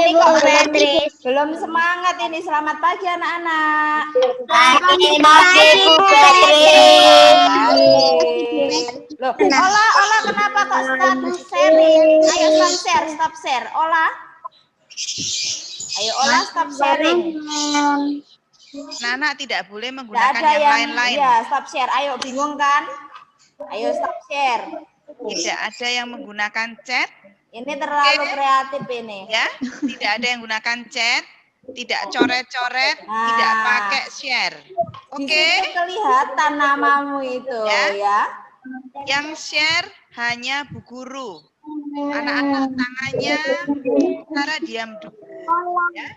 ini Bu kok Beatrice. belum semangat ini. Selamat pagi anak-anak. Pagi Bu Beatrice. Loh, Ola kenapa kok status sharing? Ayo stop share. Ola. Ayo Ola stop sharing. Anak tidak boleh Tidak menggunakan ada yang lain-lain. Ya, stop share. Ayo, bingung kan? Ayo stop share. Tidak ada yang menggunakan chat. Ini terlalu kreatif ini. Ya, tidak ada yang menggunakan chat, tidak coret-coret, tidak pakai share. Di situ kelihatan namamu itu ya. Yang share hanya Bu Guru. Anak-anak tangannya cara diam dulu ya.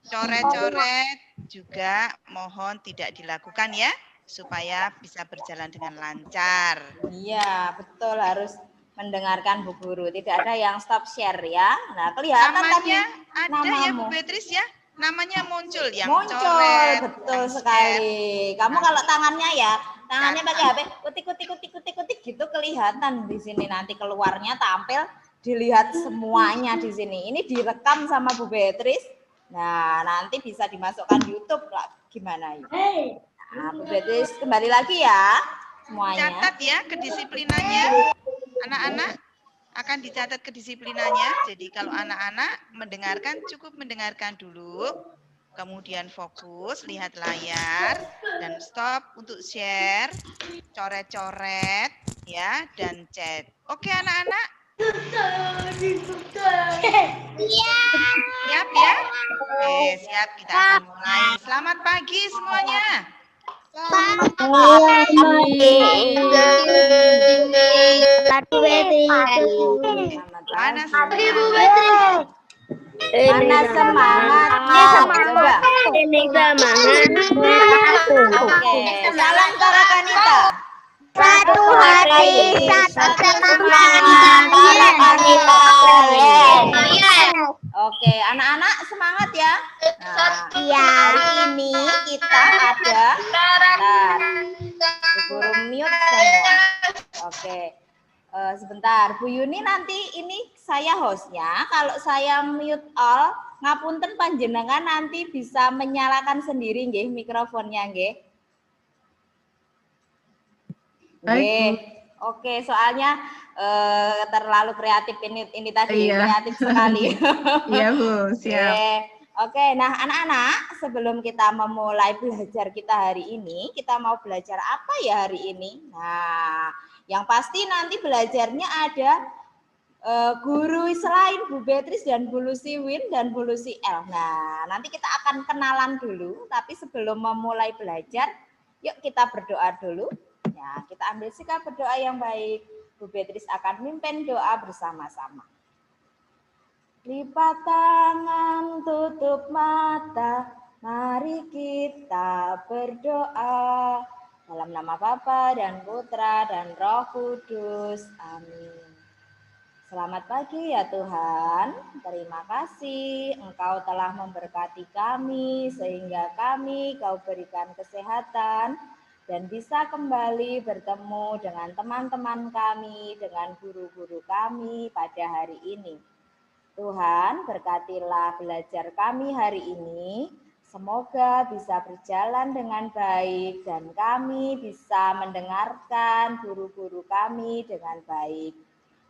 Coret-coret juga mohon tidak dilakukan ya, supaya bisa berjalan dengan lancar. Iya, betul, harus mendengarkan Bu Guru. Tidak ada yang stop share ya. Nah, kelihatan namanya tadi ada namamu. Ya Bu Beatrice ya. Namanya muncul yang muncul, coret, betul yang sekali. Kamu kalau tangannya ya, tangannya pakai HP, kutik gitu kelihatan di sini, nanti keluarnya tampil, dilihat semuanya di sini. Ini direkam sama Bu Beatrice. Nah, nanti bisa dimasukkan YouTube lah. Gimana ya? Nah, Bu Beatrice kembali lagi ya semuanya. Catat ya kedisiplinannya. Anak-anak akan dicatat kedisiplinannya. Jadi kalau anak-anak mendengarkan, cukup mendengarkan dulu. Kemudian fokus, lihat layar, dan stop untuk share, coret-coret, ya, dan chat. Oke anak-anak? Siap ya? Oke, siap, kita akan mulai. Selamat pagi semuanya. Selamat pagi. Mana semangat? Mana semangatnya? Coba. Ini semangat. Oke, salam para kanita. Satu hati, satu semangat para kanita. Oke, anak-anak semangat ya. Nah, hari ini kita ada Bu Guru mute semua. Oke. Sebentar, Bu Yuni, nanti ini saya hostnya. Kalau saya mute all, ngapunten panjenengan nanti bisa menyalakan sendiri nggih mikrofonnya nggih. Baik. Oke, soalnya terlalu kreatif ini tadi, kreatif sekali. Iya Bu, siap. Oke, nah anak-anak, sebelum kita memulai belajar kita hari ini, kita mau belajar apa ya hari ini? Nah, yang pasti nanti belajarnya ada guru selain Bu Beatrice dan Bu Lucy Win dan Bu Lucy L. Nah, nanti kita akan kenalan dulu, tapi sebelum memulai belajar, yuk kita berdoa dulu. Ya, kita ambil sikap berdoa yang baik. Bu Beatrice akan mimpin doa bersama-sama. Lipat tangan, tutup mata, mari kita berdoa. Dalam nama Bapa dan Putra dan Roh Kudus. Amin. Selamat pagi ya Tuhan. Terima kasih Engkau telah memberkati kami sehingga kami Kau berikan kesehatan dan bisa kembali bertemu dengan teman-teman kami, dengan guru-guru kami pada hari ini. Tuhan, berkatilah belajar kami hari ini. Semoga bisa berjalan dengan baik dan kami bisa mendengarkan guru-guru kami dengan baik.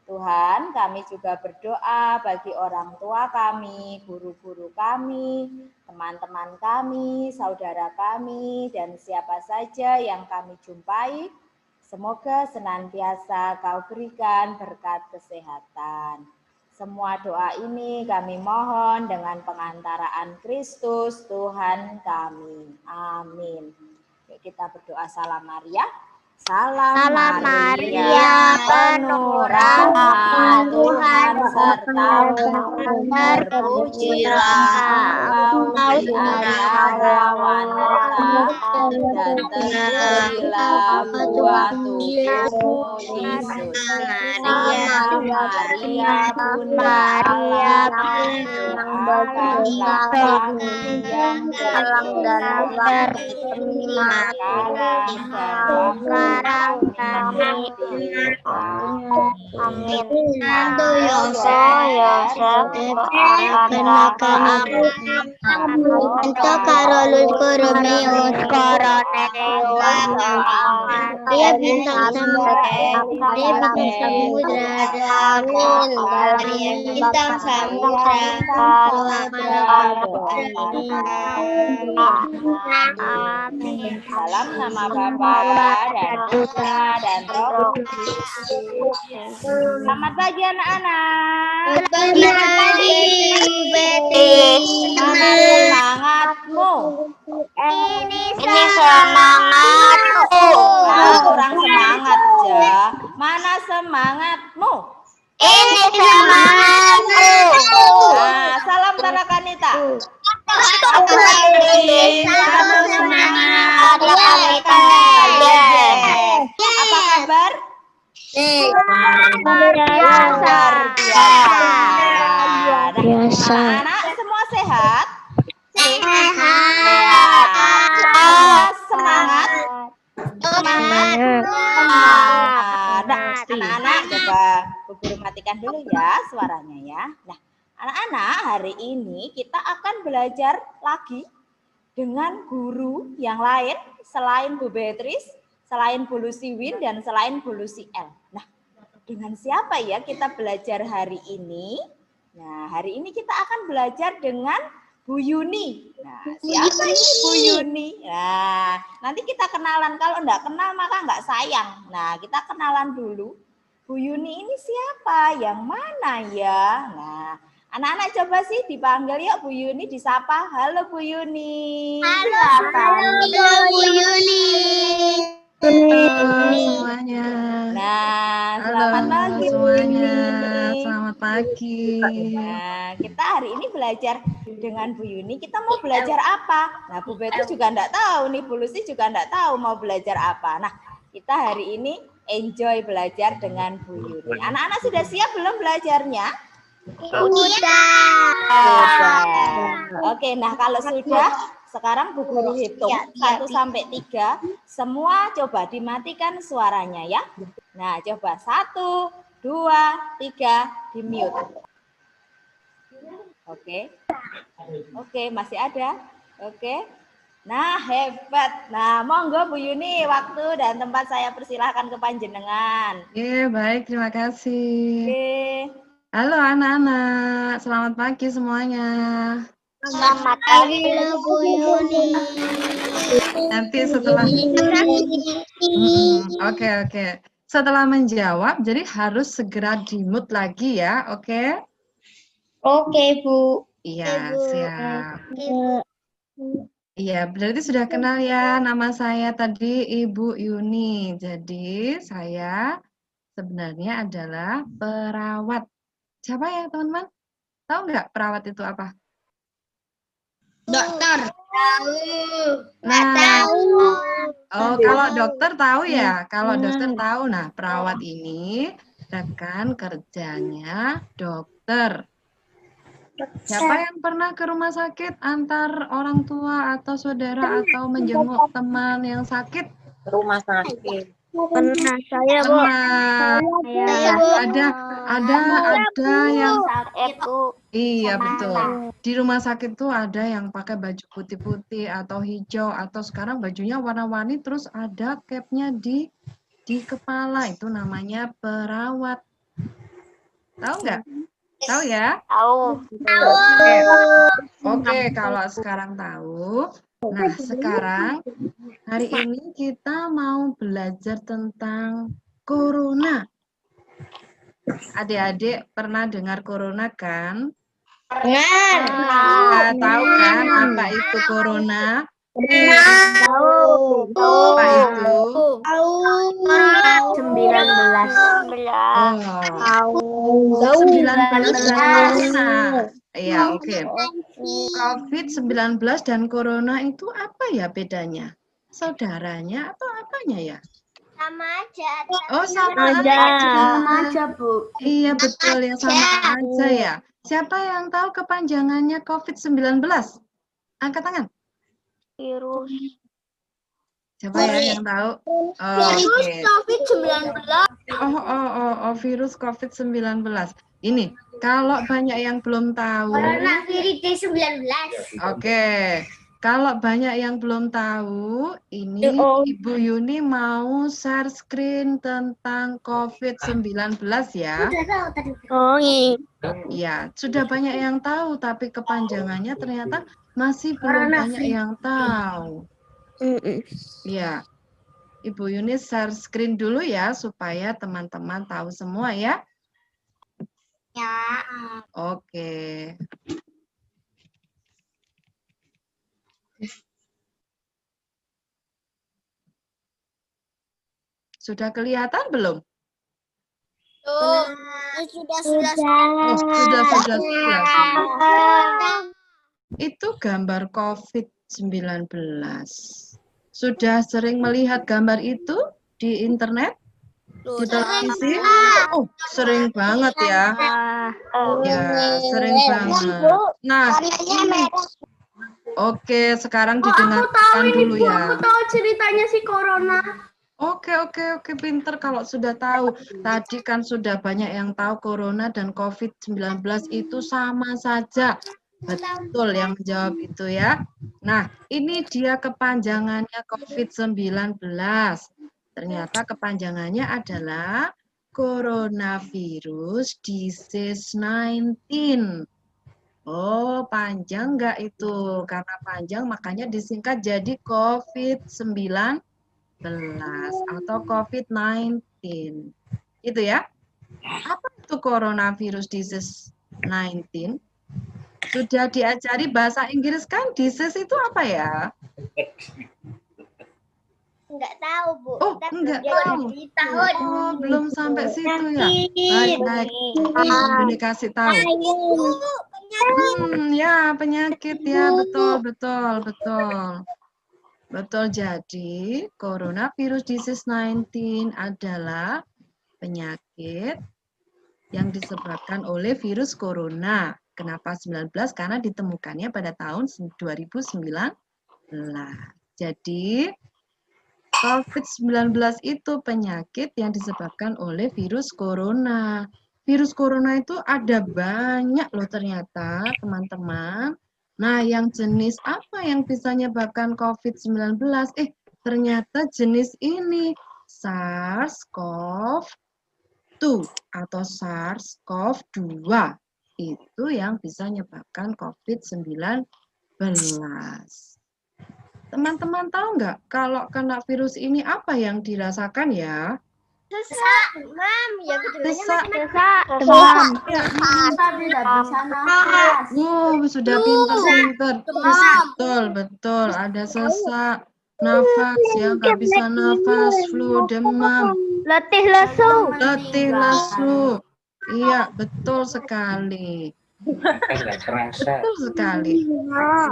Tuhan, kami juga berdoa bagi orang tua kami, guru-guru kami, teman-teman kami, saudara kami, dan siapa saja yang kami jumpai. Semoga senantiasa Kau berikan berkat kesehatan. Semua doa ini kami mohon dengan pengantaraan Kristus Tuhan kami. Amin. Yuk kita berdoa salam Maria. Salam Maria, penuh rahmat Tuhan sertamu, terpujilah engkau di antara wanita dan terpujilah buah tubuhmu Yesus. Salam Maria, Bunda Allah, doakanlah kami yang berdosa, makalah dan Sarang kami. Amin. Santo Yosef Anto Karolus Koromeus dia bintang samudra bintang samudra Salam nama Bapa dan Putra dan Roh. Selamat pagi anak-anak. Selamat pagi Bu Betty. Mana semangatmu? Ini semangatku. Kurang semangat ya. Mana semangatmu? Ini semangatku. Salam Tara Kanita. Satu semangat. Apa kabar? Luar biasa. Anak semua sehat? Sehat. Semangat. Semangat. Anak-anak coba Bu Guru matikan dulu ya suaranya ya. Nah, anak-anak hari ini kita akan belajar lagi dengan guru yang lain selain Bu Beatrice, selain Bu Lucy Win dan selain Bu Lucy L. Nah, dengan siapa ya kita belajar hari ini? Nah, hari ini kita akan belajar dengan Bu Yuni. Nah, siapa ini Bu Yuni? Nah, nanti kita kenalan. Kalau enggak kenal maka enggak sayang. Nah, kita kenalan dulu. Bu Yuni ini siapa? Yang mana ya? Nah, anak-anak coba sih dipanggil yuk Bu Yuni, disapa. Halo Bu Yuni. Halo Bu Yuni. Semuanya. Nah, Halo selamat pagi Bu semuanya. Yuni. Selamat pagi. Nah, kita hari ini belajar dengan Bu Yuni. Kita mau belajar apa? Nah, Bu Betty juga enggak tahu nih, Bu Lucy juga enggak tahu mau belajar apa. Nah, kita hari ini enjoy belajar dengan Bu Yuni. Anak-anak sudah siap belum belajarnya? Sudah. Oke, nah kalau sudah, sekarang Bu Guru hitung 1 sampai 3. Semua coba dimatikan suaranya ya. Nah, coba 1, 2, 3, di mute. Oke, masih ada. Oke. Nah, hebat. Nah, monggo Bu Yuni, waktu dan tempat saya persilahkan ke panjenengan. Baik, terima kasih. Oke. Halo anak-anak, selamat pagi semuanya. Selamat pagi Bu Yuni. Nanti setelah Oke. Setelah menjawab, jadi harus segera di-mute lagi ya, oke? Oke, Bu. Iya, siap. Iya, berarti sudah kenal ya, nama saya tadi Ibu Yuni. Jadi saya sebenarnya adalah perawat. Siapa ya teman-teman? Tahu nggak perawat itu apa? Dokter. Nah, oh kalau dokter tahu ya, kalau dokter tahu. Nah, perawat ini rekan kerjanya dokter. Siapa yang pernah ke rumah sakit antar orang tua atau saudara atau menjenguk teman yang sakit? Rumah sakit. Pernah saya, Bu. Pernah. Ada yang iya betul. Di rumah sakit tuh ada yang pakai baju putih-putih atau hijau atau sekarang bajunya warna-warni terus ada capnya di kepala, itu namanya perawat. Tahu nggak? Tahu ya? Tahu. Oke, kalau sekarang tahu. Nah, sekarang hari ini kita mau belajar tentang corona. Adik-adik pernah dengar corona kan? Pernah. Tahu kan apa itu corona? Tahu. Apa itu? Tahu. 19 dan corona. Iya, oke. COVID-19 dan corona itu apa ya bedanya? Saudaranya atau apanya ya? Sama aja. Oh, sama aja, Bu. Iya, betul, yang sama aja ya. Siapa yang tahu kepanjangannya COVID-19? Angkat tangan. Virus. Siapa ya yang tahu? Virus Oke. COVID-19. Virus COVID-19. Ini, kalau banyak yang belum tahu, Coronavirus 19. oke. Kalau banyak yang belum tahu, ini Ibu Yuni mau share screen tentang COVID-19 ya. Oh, iya. Ya, sudah banyak yang tahu, tapi kepanjangannya ternyata masih belum banyak yang tahu. Ya, Ibu Yuni share screen dulu ya, supaya teman-teman tahu semua ya. Ya. Oke. Sudah kelihatan belum? Tuh, sudah. Oh, sudah. Itu gambar COVID-19. Sudah sering melihat gambar itu di internet? Di televisi? Oh, sering banget ya. Ya, sering banget. Nah, oke, sekarang didengarkan dulu ya. Aku tahu ceritanya si Corona. Oke, pinter kalau sudah tahu. Tadi kan sudah banyak yang tahu Corona dan COVID-19 itu sama saja. Betul yang menjawab itu ya. Nah, ini dia kepanjangannya COVID-19. Ternyata kepanjangannya adalah Coronavirus Disease 19. Oh, panjang nggak itu? Karena panjang makanya disingkat jadi COVID-19 atau COVID-19. Itu ya. Apa itu Coronavirus Disease 19? Sudah diajari bahasa Inggris kan? Disease itu apa ya? Enggak tahu, Bu. Oh, enggak tahu. Oh, belum sampai situ ya. Baik. Ini kasih tahu. Ya, penyakit ya, betul. Betul, jadi Coronavirus Disease 19 adalah penyakit yang disebabkan oleh virus corona. Kenapa 19? Karena ditemukannya pada tahun 2019. Jadi, COVID-19 itu penyakit yang disebabkan oleh virus corona. Virus corona itu ada banyak loh ternyata, teman-teman. Nah, yang jenis apa yang bisa menyebabkan COVID-19? Ternyata jenis ini, SARS-CoV-2 atau SARS-CoV-2. Itu yang bisa menyebabkan COVID-19. Teman-teman tahu nggak kalau kena virus ini apa yang dirasakan ya? Sesak, Mam. Ya, Sesak. demam. Ya, Tidak bisa nafas. Sudah pinter-pinter. Betul. Ada sesak, nafas ya, nggak bisa nafas, flu, demam, Letih lesu. Iya, betul sekali. Betul sekali.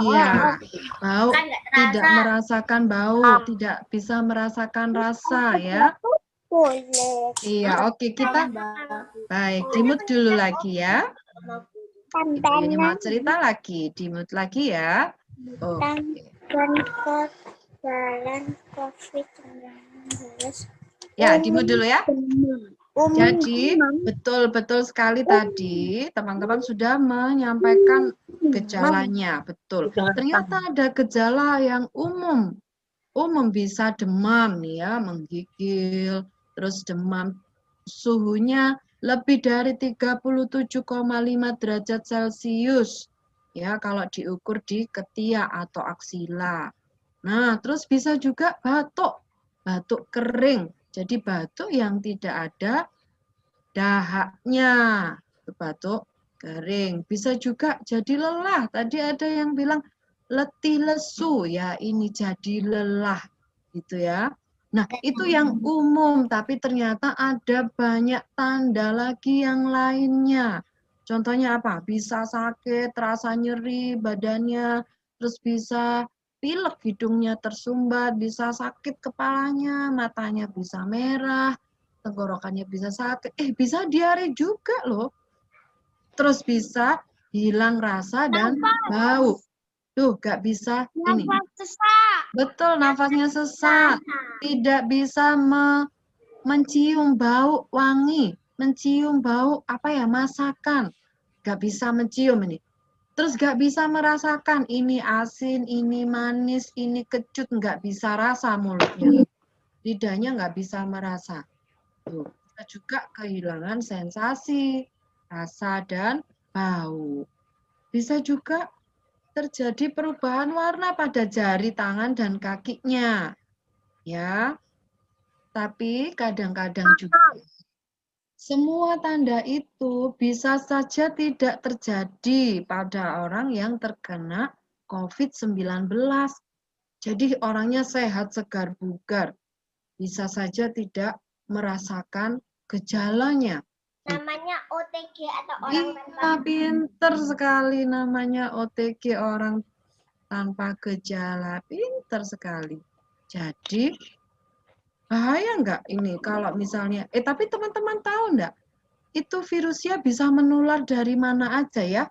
Iya, bau, tidak merasakan bau, tidak bisa merasakan rasa ya. Iya, oke, kita baik, di-mute dulu lagi ya. Ibu Yuni mau cerita lagi, di-mute lagi ya. Oke. Ya, di-mute dulu ya. Jadi, betul sekali tadi teman-teman sudah menyampaikan gejalanya, betul. Ternyata ada gejala yang umum bisa demam ya, menggigil, terus demam suhunya lebih dari 37,5 derajat Celcius ya kalau diukur di ketiak atau aksila. Nah, terus bisa juga batuk kering. Jadi batuk yang tidak ada dahaknya, batuk kering. Bisa juga jadi lelah. Tadi ada yang bilang letih lesu ya, ini jadi lelah gitu ya. Nah, itu yang umum, tapi ternyata ada banyak tanda lagi yang lainnya. Contohnya apa? Bisa sakit, rasa nyeri badannya, terus bisa pilek, hidungnya tersumbat, bisa sakit kepalanya, matanya bisa merah, tenggorokannya bisa sakit, bisa diare juga loh. Terus bisa hilang rasa dan bau. Tuh, gak bisa ini. Betul, nafasnya sesak. Tidak bisa mencium bau wangi, mencium bau apa ya, masakan. Gak bisa mencium ini. Terus gak bisa merasakan ini asin, ini manis, ini kecut, nggak bisa rasa mulutnya. Lidahnya nggak bisa merasa. Tuh, kita juga kehilangan sensasi, rasa, dan bau. Bisa juga terjadi perubahan warna pada jari tangan dan kakinya. Ya, tapi kadang-kadang juga semua tanda itu bisa saja tidak terjadi pada orang yang terkena COVID-19. Jadi orangnya sehat, segar, bugar. Bisa saja tidak merasakan gejalanya. Namanya OTG atau orang Iya, pinter sekali namanya OTG, orang tanpa gejala. Pinter sekali. Jadi, bahaya nggak ini kalau misalnya, tapi teman-teman tahu nggak, itu virusnya bisa menular dari mana aja ya?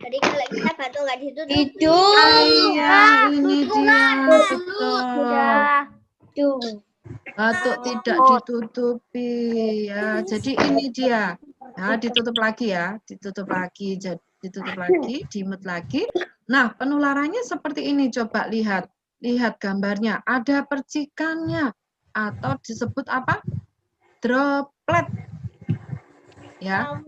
Jadi kalau kita batuk nggak ditutup. Iya, ini dia. Betul. Batuk tidak ditutupi ya. Jadi ini dia. Nah, ditutup lagi ya, ditutup lagi, ditutup lagi, dimet lagi. Nah, penularannya seperti ini. Coba lihat, lihat gambarnya. Ada percikannya atau disebut apa? Droplet. Ya.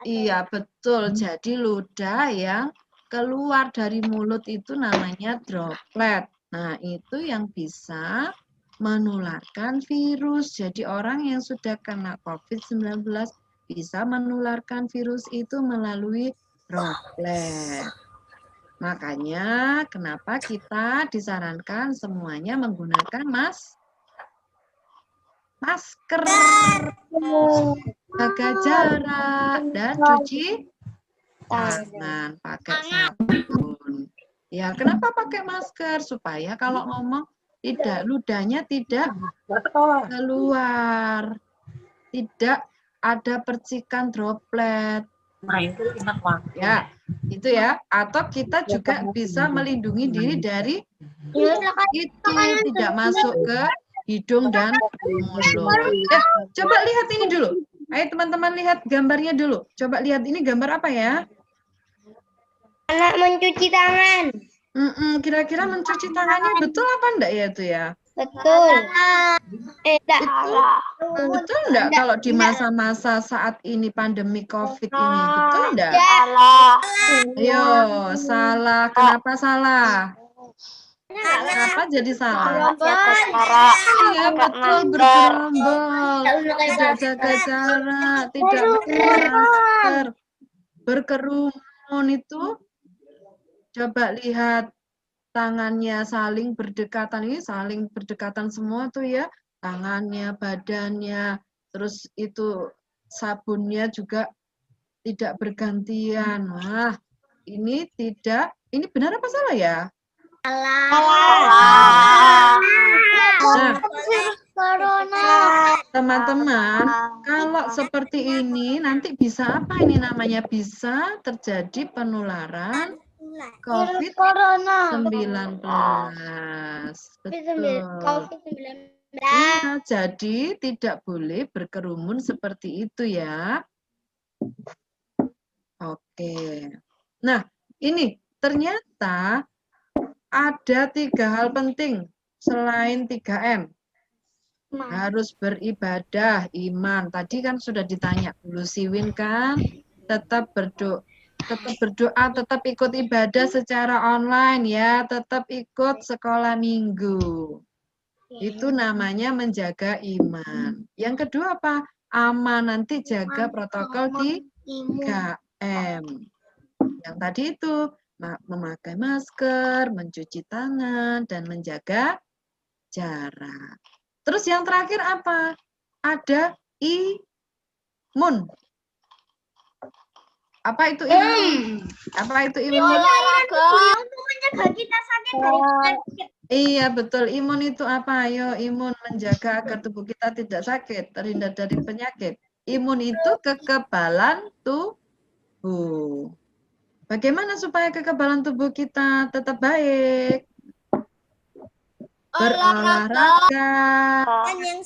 Iya, betul. Jadi ludah yang keluar dari mulut itu namanya droplet. Nah, itu yang bisa menularkan virus. Jadi orang yang sudah kena COVID-19 bisa menularkan virus itu melalui droplet. Makanya kenapa kita disarankan semuanya menggunakan masker, jaga jarak, dan cuci tangan pakai sabun. Ya, kenapa pakai masker? Supaya kalau ngomong tidak, ludahnya tidak keluar, tidak ada percikan droplet. Ya, itu ya. Atau kita juga bisa melindungi diri dari itu tidak masuk ke hidung dan mulut. Ya, coba lihat ini dulu. Ayo teman-teman lihat gambarnya dulu. Coba lihat ini gambar apa ya? Anak mencuci tangan. Kira-kira mencuci tangannya betul apa enggak ya itu ya? Betul. Itu betul enggak kalau di masa-masa saat ini pandemi COVID ini? Betul enggak? Ayo, salah. Kenapa salah? Kenapa jadi salah? Iya, betul, bergerombol, tidak jaga jarak, tidak pakai masker, berkerumun itu. Coba lihat tangannya saling berdekatan, ini saling berdekatan semua tuh ya, tangannya, badannya, terus itu sabunnya juga tidak bergantian. Wah, ini tidak, ini benar apa salah ya? Nah, teman-teman, kalau seperti ini nanti bisa apa ini namanya? Bisa terjadi penularan COVID-19. Betul. Iya, jadi tidak boleh berkerumun seperti itu ya. Oke. Nah, ini ternyata ada 3 hal penting selain 3M. Harus beribadah, iman. Tadi kan sudah ditanya dulu Siwin kan, tetap berdoa, tetap ikut ibadah secara online ya, tetap ikut sekolah minggu. Itu namanya menjaga iman. Yang kedua apa? Aman, nanti jaga protokol 3M. Yang tadi itu memakai masker, mencuci tangan, dan menjaga jarak. Terus yang terakhir apa? Ada imun. Apa itu imun? Apa itu imun? Menjaga kita sakit dari penyakit. Iya, betul. Imun itu apa? Ayo, imun menjaga agar tubuh kita tidak sakit, terhindar dari penyakit. Imun itu kekebalan tubuh. Bagaimana supaya kekebalan tubuh kita tetap baik? berolahraga, yang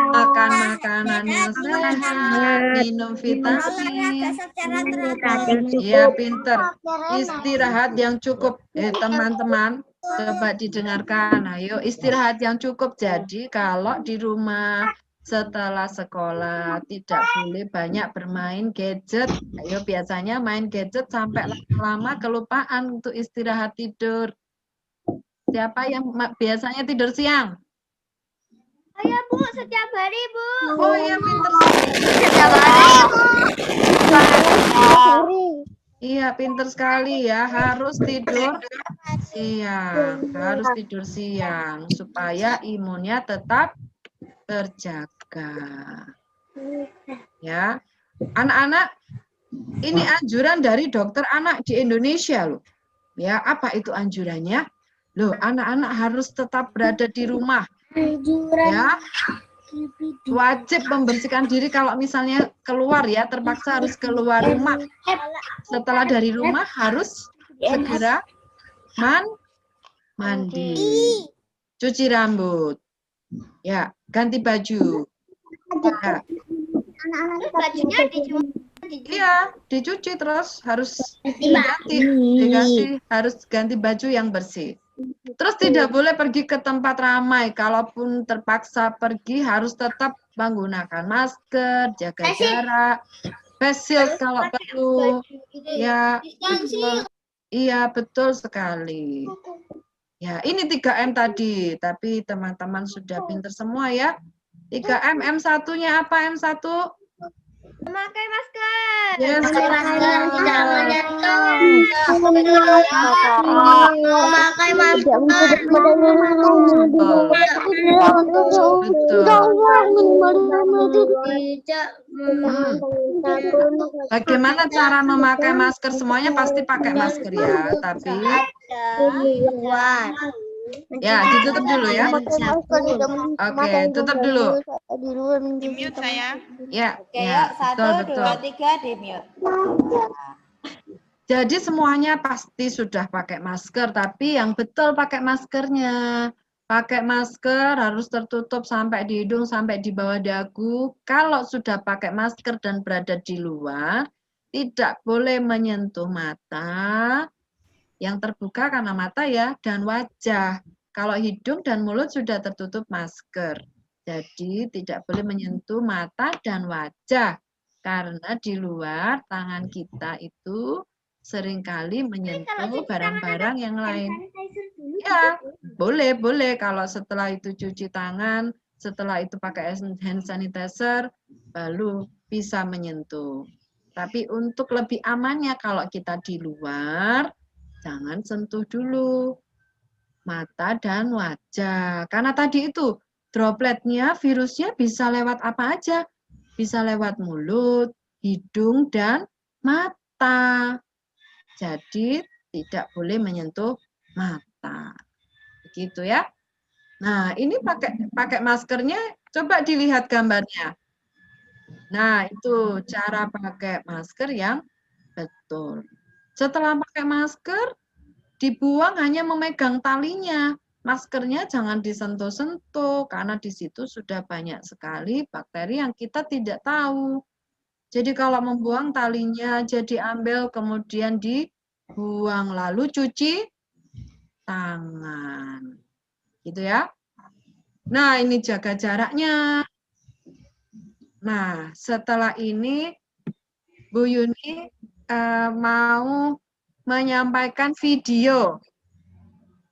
makan makanan yang sehat, minum vitamin. secara teratur. Ya, pinter. Istirahat yang cukup. Teman-teman, coba didengarkan. Ayo, istirahat yang cukup. Jadi, kalau di rumah setelah sekolah tidak boleh banyak bermain gadget. Ayo, biasanya main gadget sampai lama-lama kelupaan untuk istirahat tidur. Siapa yang biasanya tidur siang? Saya Bu, setiap hari Bu. Oh iya, pinter sekali. Setiap hari Bu. Iya, pinter sekali ya. Harus tidur siang. Harus tidur siang supaya imunnya tetap terjaga. Ya. Anak-anak, ini anjuran dari dokter anak di Indonesia loh. Ya, apa itu anjurannya? Loh, anak-anak harus tetap berada di rumah. Ya. Wajib membersihkan diri kalau misalnya keluar ya, terpaksa harus keluar rumah. Setelah dari rumah harus segera mandi, cuci rambut, ya, ganti baju. Ya. Bajunya dicuci. Iya, dicuci terus harus diganti, harus ganti baju yang bersih. Terus tidak boleh pergi ke tempat ramai. Kalaupun terpaksa pergi harus tetap menggunakan masker, jaga jarak, face shield kalau perlu. Ya, betul. Iya, betul sekali. Ya, ini 3M tadi, tapi teman-teman sudah pinter semua ya. 3M, M1-nya apa M1? Memakai masker. Yes, Tidak menyentuh. Memakai masker. Bagaimana cara memakai masker? Semuanya pasti pakai masker ya, tapi ya ditutup dulu ya. Oke, tutup dulu. Di mute saya. Ya, Oke, ya, yuk 1, betul. 2, 3 di mute. Jadi semuanya pasti sudah pakai masker, tapi yang betul pakai maskernya. Pakai masker harus tertutup sampai di hidung, sampai di bawah dagu. Kalau sudah pakai masker dan berada di luar, tidak boleh menyentuh mata, yang terbuka karena mata ya, dan wajah. Kalau hidung dan mulut sudah tertutup masker. Jadi tidak boleh menyentuh mata dan wajah. Karena di luar tangan kita itu seringkali menyentuh barang-barang yang lain. Ya, boleh. Kalau setelah itu cuci tangan, setelah itu pakai hand sanitizer, baru bisa menyentuh. Tapi untuk lebih amannya kalau kita di luar, jangan sentuh dulu mata dan wajah. Karena tadi itu dropletnya, virusnya bisa lewat apa aja? Bisa lewat mulut, hidung, dan mata. Jadi tidak boleh menyentuh mata. Begitu ya. Nah, ini pakai maskernya, coba dilihat gambarnya. Nah, itu cara pakai masker yang betul. Setelah pakai masker, dibuang hanya memegang talinya. Maskernya jangan disentuh-sentuh, karena di situ sudah banyak sekali bakteri yang kita tidak tahu. Jadi kalau membuang talinya, jadi ambil, kemudian dibuang, lalu cuci tangan. Gitu ya. Nah, ini jaga jaraknya. Nah, setelah ini Bu Yuni mau menyampaikan video.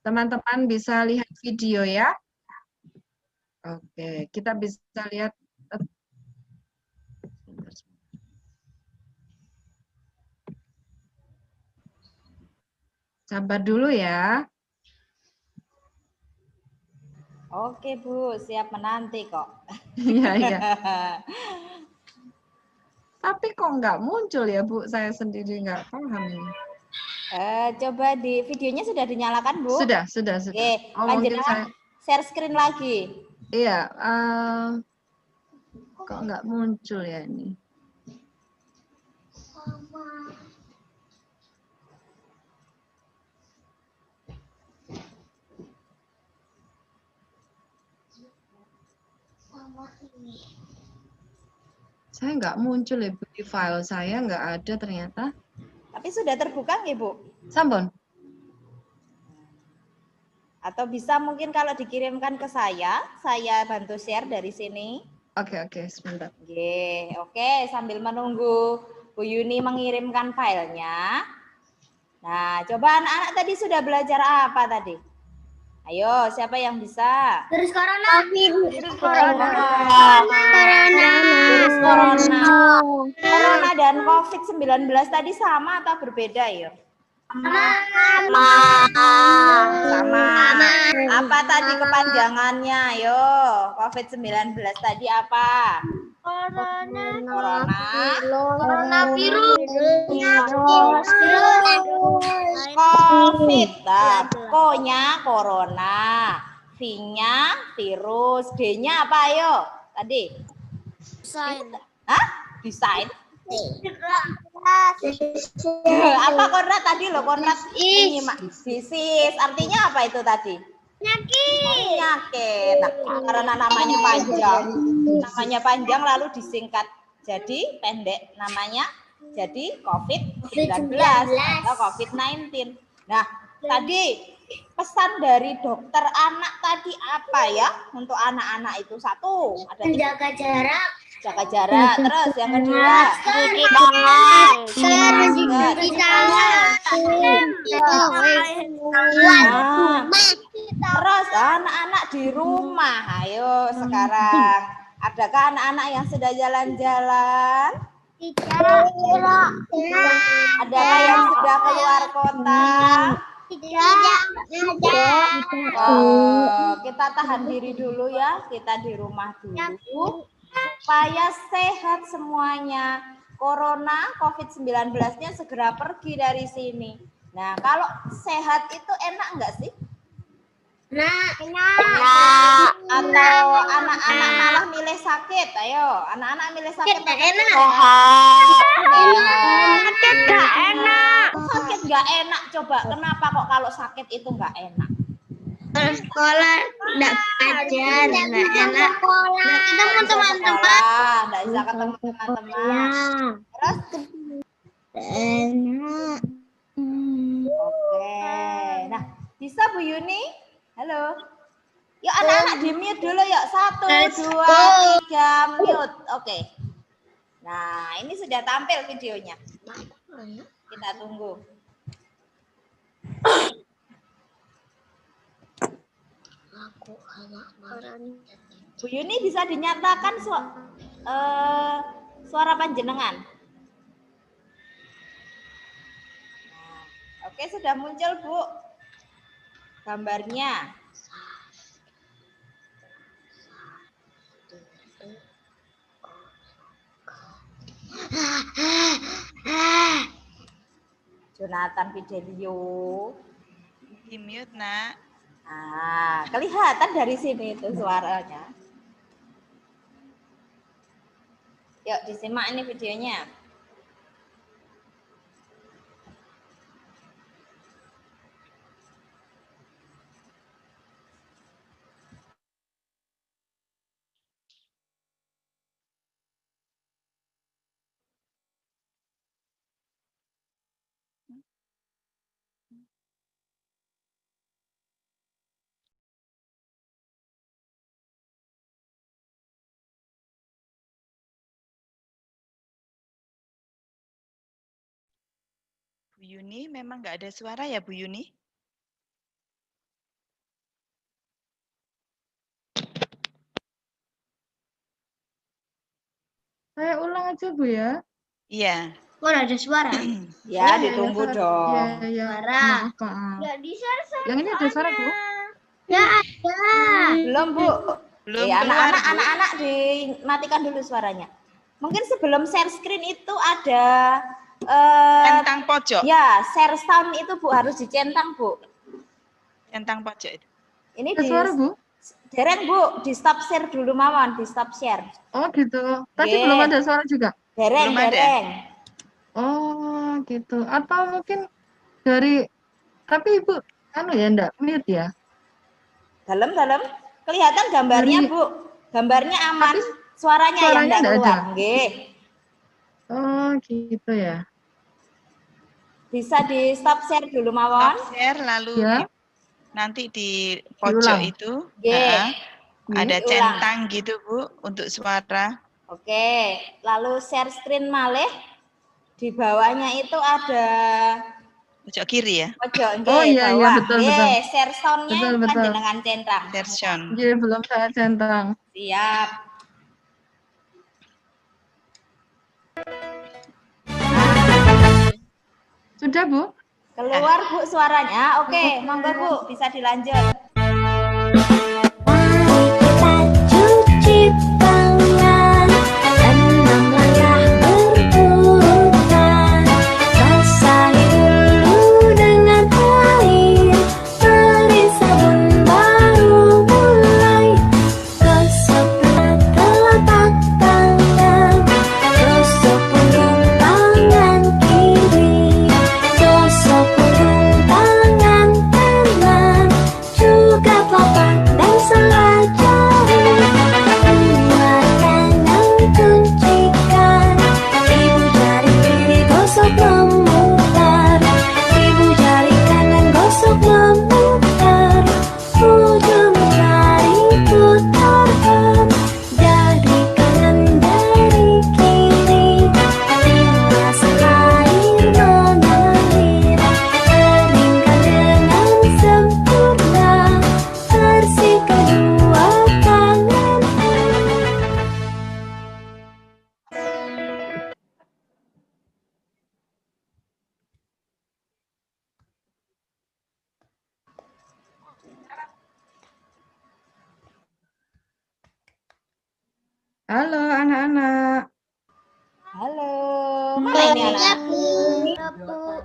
Teman-teman bisa lihat video ya. Oke, kita bisa lihat. Sabar dulu ya. Oke Bu, siap menanti kok. Iya. Tapi kok nggak muncul ya Bu? Saya sendiri nggak paham ini. Coba di videonya sudah dinyalakan Bu? Sudah. Oke, Oh, mungkin saya share screen lagi. iya. Kok nggak muncul ya ini? Saya nggak muncul ya, Bu. Di file saya nggak ada ternyata. Tapi sudah terbuka nggih, Bu? Sampun. Atau bisa mungkin kalau dikirimkan ke saya bantu share dari sini. Oke, sebentar. Oke, sambil menunggu Bu Yuni mengirimkan filenya. Nah, coba anak-anak tadi sudah belajar apa tadi? Ayo, siapa yang bisa? Virus corona. Virus corona. Corona dan COVID-19 tadi sama atau berbeda ya? Sama. Apa tadi kepanjangannya? Ayo, COVID-19 tadi apa? COVID. Nah, ko-nya corona, V-nya virus, D-nya apa ayo? Tadi. Hah? Desain. Apa Konrad tadi loh, Konrad menyimak. Disease. Artinya apa itu tadi? Penyakit. Nah, karena namanya panjang lalu disingkat jadi pendek, namanya jadi COVID-19 atau COVID-19. Nah, tadi pesan dari dokter anak tadi apa ya untuk anak-anak itu? Satu, ada Menjaga jarak. jaga jarak. Terus yang kedua, terus anak-anak di rumah. Ayo sekarang, adakah anak-anak yang sudah jalan-jalan? Adakah yang sudah keluar kota? Kita tahan diri dulu ya, kita di rumah dulu supaya sehat semuanya. Corona COVID-19-nya segera pergi dari sini. Nah, kalau sehat itu enak enggak sih? Enak. Atau anak-anak malah milih sakit? Ayo, anak-anak milih sakit. Enak. Sakit gak enak. Sakit gak enak. Coba kenapa kok kalau sakit itu gak enak? Sekolah enggak belajar, enggak enak. Enggak ketemu teman-teman. Enggak bisa ketemu teman-teman. Terus Enak. oke. Nah, bisa Bu Yuni? Halo. Yuk anak-anak di mute dulu yuk. 1, 2, 3 mute. Oke. Nah, ini sudah tampil videonya. Kita tunggu. Bu Yuni bisa dinyatakan suara panjenengan. Oke, sudah muncul Bu gambarnya. Jonathan Fidelio. Di mute, Nak. Kelihatan dari sini itu suaranya. Yuk disimak ini videonya. Bu Yuni, memang nggak ada suara ya Bu Yuni? Saya ulang aja Bu ya. Iya. Kok ada suara? Ya, ditunggu dong. Ya. Suara. Maaf. Enggak di-share. Yang ini ada suara Bu? Enggak ada. Belum Bu. Belum keluar, Bu. Anak-anak dimatikan dulu suaranya. Mungkin sebelum share screen itu ada Centang pojok. ya, share sound itu Bu harus dicentang Bu. Centang pojok itu. Ini Ada suara Bu? dereng Bu, di stop share dulu Mawon, di stop share. Oh gitu. Tadi Oke. belum ada suara juga? Dereng. Belum ada. Oh gitu. Atau mungkin dari, tapi Ibu ya enggak mute ya? Dalam kelihatan gambarnya Dari- Bu. Gambarnya aman, suaranya yang suaranya enggak enggak keluar. ada. Nggih. Oh, gitu ya. Bisa di stop share dulu mawon. Stop share lalu Ya. nanti di pojok Diulang. itu Nggih. ada Diulang. centang gitu Bu untuk suara. Oke, lalu share screen malih. Di bawahnya itu ada Pojok kiri ya. pojok Oh nggih, iya bawah. betul Nggih, betul. share sound-nya Betul betul. panjenengan centang. Version. Iya, belum saya centang. Siap. Sudah, Bu? Keluar Bu suaranya. Oke, monggo Bu, bisa dilanjut. Cuci tangan 6 langkah berurutan. Basahi dulu dengan air, beri sabun baru mulai. Gosok telapak tangan, gosok punggung tangan kiri, gosok punggung tangan kanan, juga telapak dan selah jari. Dua tangan kuncikan, ibu jari kiri gosok memutar, ibu jari kanan gosok memutar, ujung jari putarkan, jari kanan jari kiri, bilas air mengalir, keringkan dengan sempurna, bersihkan dua tangan. Halo anak-anak. Halo. Mana ini anak?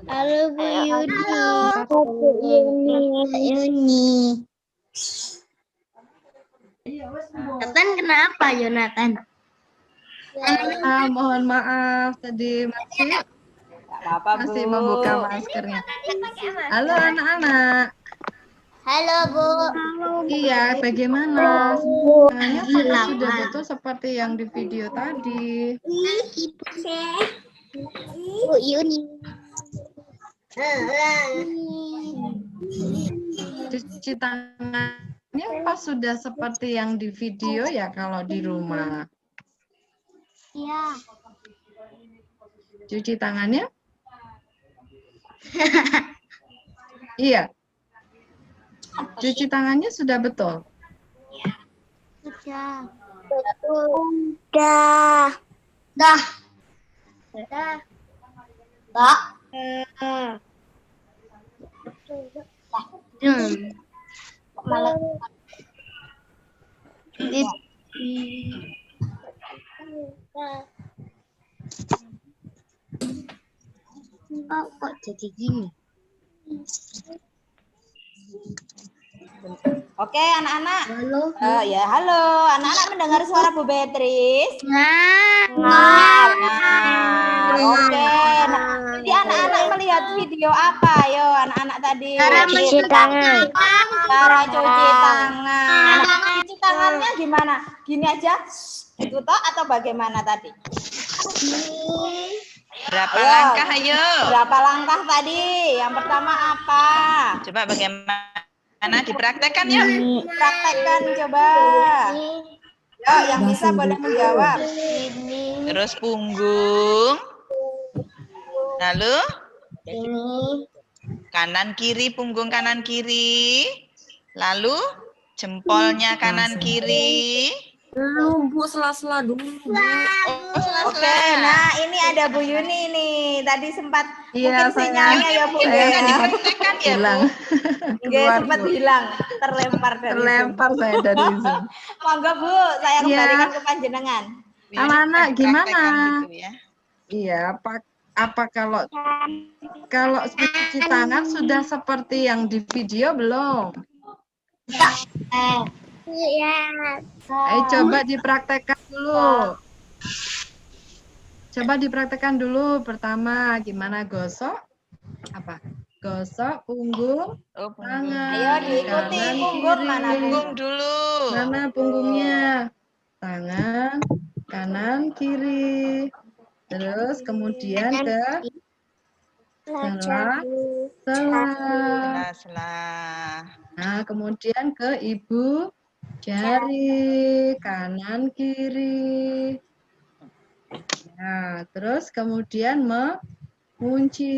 Halo Bu Yuni. Jonathan kenapa Jonathan? Mohon maaf tadi masih Enggak apa-apa, Bu. membuka maskernya. Halo anak-anak. Halo Bu. Iya, bagaimana? Tangannya apakah sudah betul seperti yang di video tadi? Bu Yuni. Cuci tangannya apa sudah seperti yang di video ya kalau di rumah? Iya. Cuci tangannya? Iya. Cuci tangannya sudah betul? Sudah. Udah. Dah. Dah. Dah. Malah. Kok jadi gini? Oke, anak-anak. Halo. Ya, halo. Anak-anak mendengar suara Bu Beatrice? Nah. Oke. Nah, jadi anak-anak melihat video apa? Yo, anak-anak tadi. Cuci tangan. Cara cuci tangan. Nah, cuci tangannya gimana? Gini aja? Gitu toh atau bagaimana tadi? Berapa Ayo. langkah ayo? Berapa langkah tadi? Yang pertama apa? Coba bagaimana dipraktekkan yuk. Praktekkan coba. Yo, yang bisa boleh menjawab. Terus punggung. Lalu Ini. kanan kiri, punggung kanan kiri. Lalu jempolnya kanan kiri. Belum Bu, sela-sela dulu. Oh, Oke, nah ini ada Bu Yuni nih. Tadi sempat Iya, mungkin sinyalnya ya Bu Bisa ya. dipraktekkan ya Bu. Hilang. Nggih, Keluar, sempat Bu. hilang, terlempar dari Zoom. Terlempar saya dari Zoom. Monggo Bu, saya Iya. kembalikan ke panjenengan. Anak-anak, gimana? Praktekkan gitu ya. Iya, apa kalau cuci tangan sudah seperti yang di video belum? Iya. Coba dipraktekkan dulu. Coba dipraktekkan dulu. Pertama, gimana gosok? Apa? Gosok punggung, Oh, punggung. tangan. Ayo diikuti kanan, punggung kiri. mana Punggung dulu. Mana punggungnya? tangan kanan kiri. Terus kemudian ke sela. Selah. Nah, kemudian ke ibu jari kanan kiri. Nah, terus kemudian mengunci.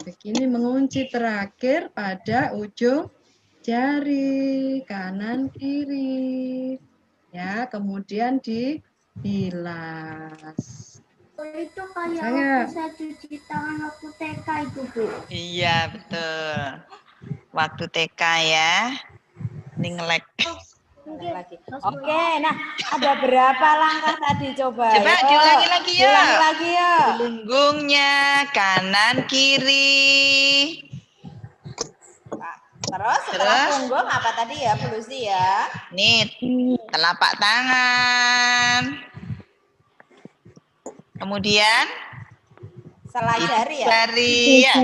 Begini mengunci terakhir pada ujung jari kanan kiri. Ya, kemudian dibilas. Itu kayak Saya. waktu saya cuci tangan waktu TK itu, Bu. Iya, betul. Waktu TK ya. Ini ngelek. Lagi. Oke, nah ada berapa langkah tadi coba? Coba Yuk, diulangi lagi ya. diulangi lagi ya. Punggungnya kanan kiri. Terus setelah punggung apa tadi ya, Bu Lucy ya? Nih, telapak tangan. Kemudian Sela jari ya? jari ya.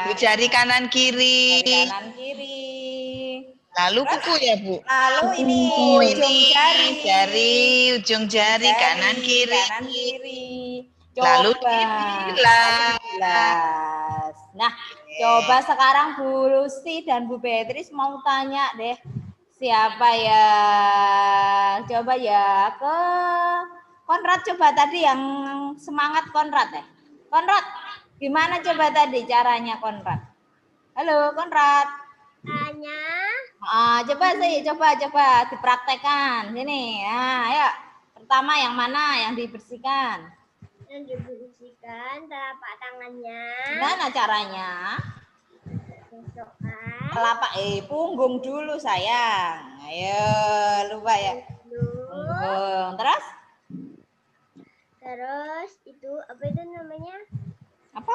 Bu jari kanan kiri. Jari kanan kiri. Lalu kuku ya, Bu. Lalu ini Oh, ujung ini jari. ujung jari kanan kiri. Kanan kiri. Lalu Coba dibilas. dibilas. Nah, coba sekarang Bu Lucy dan Bu Beatrice mau tanya deh. Siapa ya? Coba ya ke Konrad coba tadi yang semangat Konrad ya. Konrad, gimana coba tadi caranya Konrad? Halo Konrad. Tanya. Coba dipraktekkan. Sini. Nah, ayo. Pertama yang mana yang dibersihkan? Yang dibersihkan telapak tangannya. Gimana caranya? Gosokkan. Telapak punggung dulu sayang. Ayo, lupa ya. Punggung. Terus itu apa itu namanya? Apa?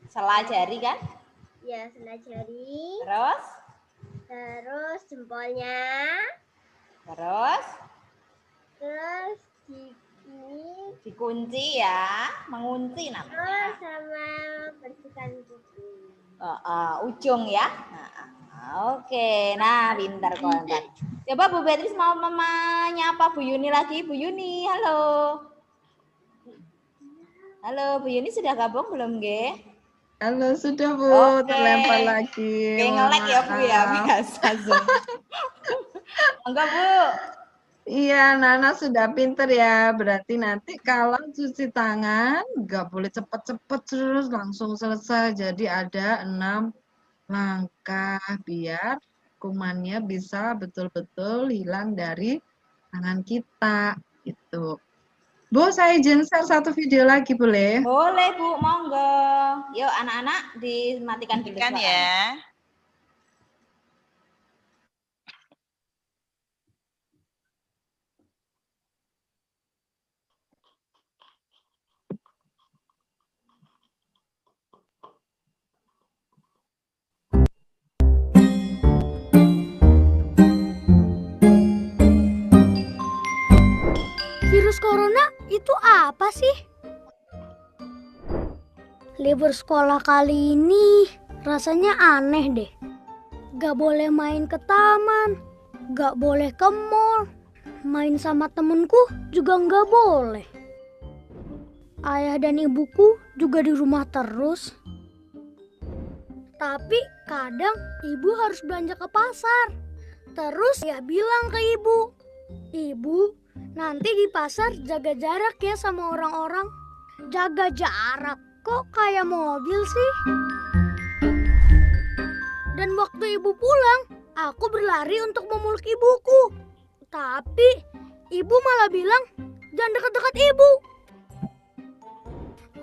Sela jari kan? Ya, sela jari. Terus jempolnya. Terus dikunci ya, mengunci namanya. Sama bersihkan kuku. Ujung ya. Oke, nah pintar Konrad. Coba Bu Beatrice mau menyapa Bu Yuni lagi. Bu Yuni, halo. Halo, Bu Yuni sudah gabung belum, Ge? Halo, sudah Bu, terlempar lagi. Kayak ngelek ya Bu ya, biasa Zoom. Enggak Bu. Iya, Nana sudah pinter ya. Berarti nanti kalau cuci tangan nggak boleh cepet-cepet terus langsung selesai. Jadi ada 6 langkah biar kumannya bisa betul-betul hilang dari tangan kita. Gitu. Bu, saya izin share satu video lagi boleh? Boleh Bu, monggo. Yuk anak-anak dimatikan dulu Kan suaranya. ya. Virus corona itu apa sih? Libur sekolah kali ini rasanya aneh deh. Gak boleh main ke taman, gak boleh ke mall, main sama temenku juga gak boleh. Ayah dan ibuku juga di rumah terus. Tapi kadang ibu harus belanja ke pasar. Terus ya bilang ke ibu, "Ibu, nanti di pasar jaga jarak ya sama orang-orang." Jaga jarak? Kok kayak mobil sih? Dan waktu ibu pulang, aku berlari untuk memeluk ibuku. Tapi ibu malah bilang, "Jangan dekat-dekat ibu."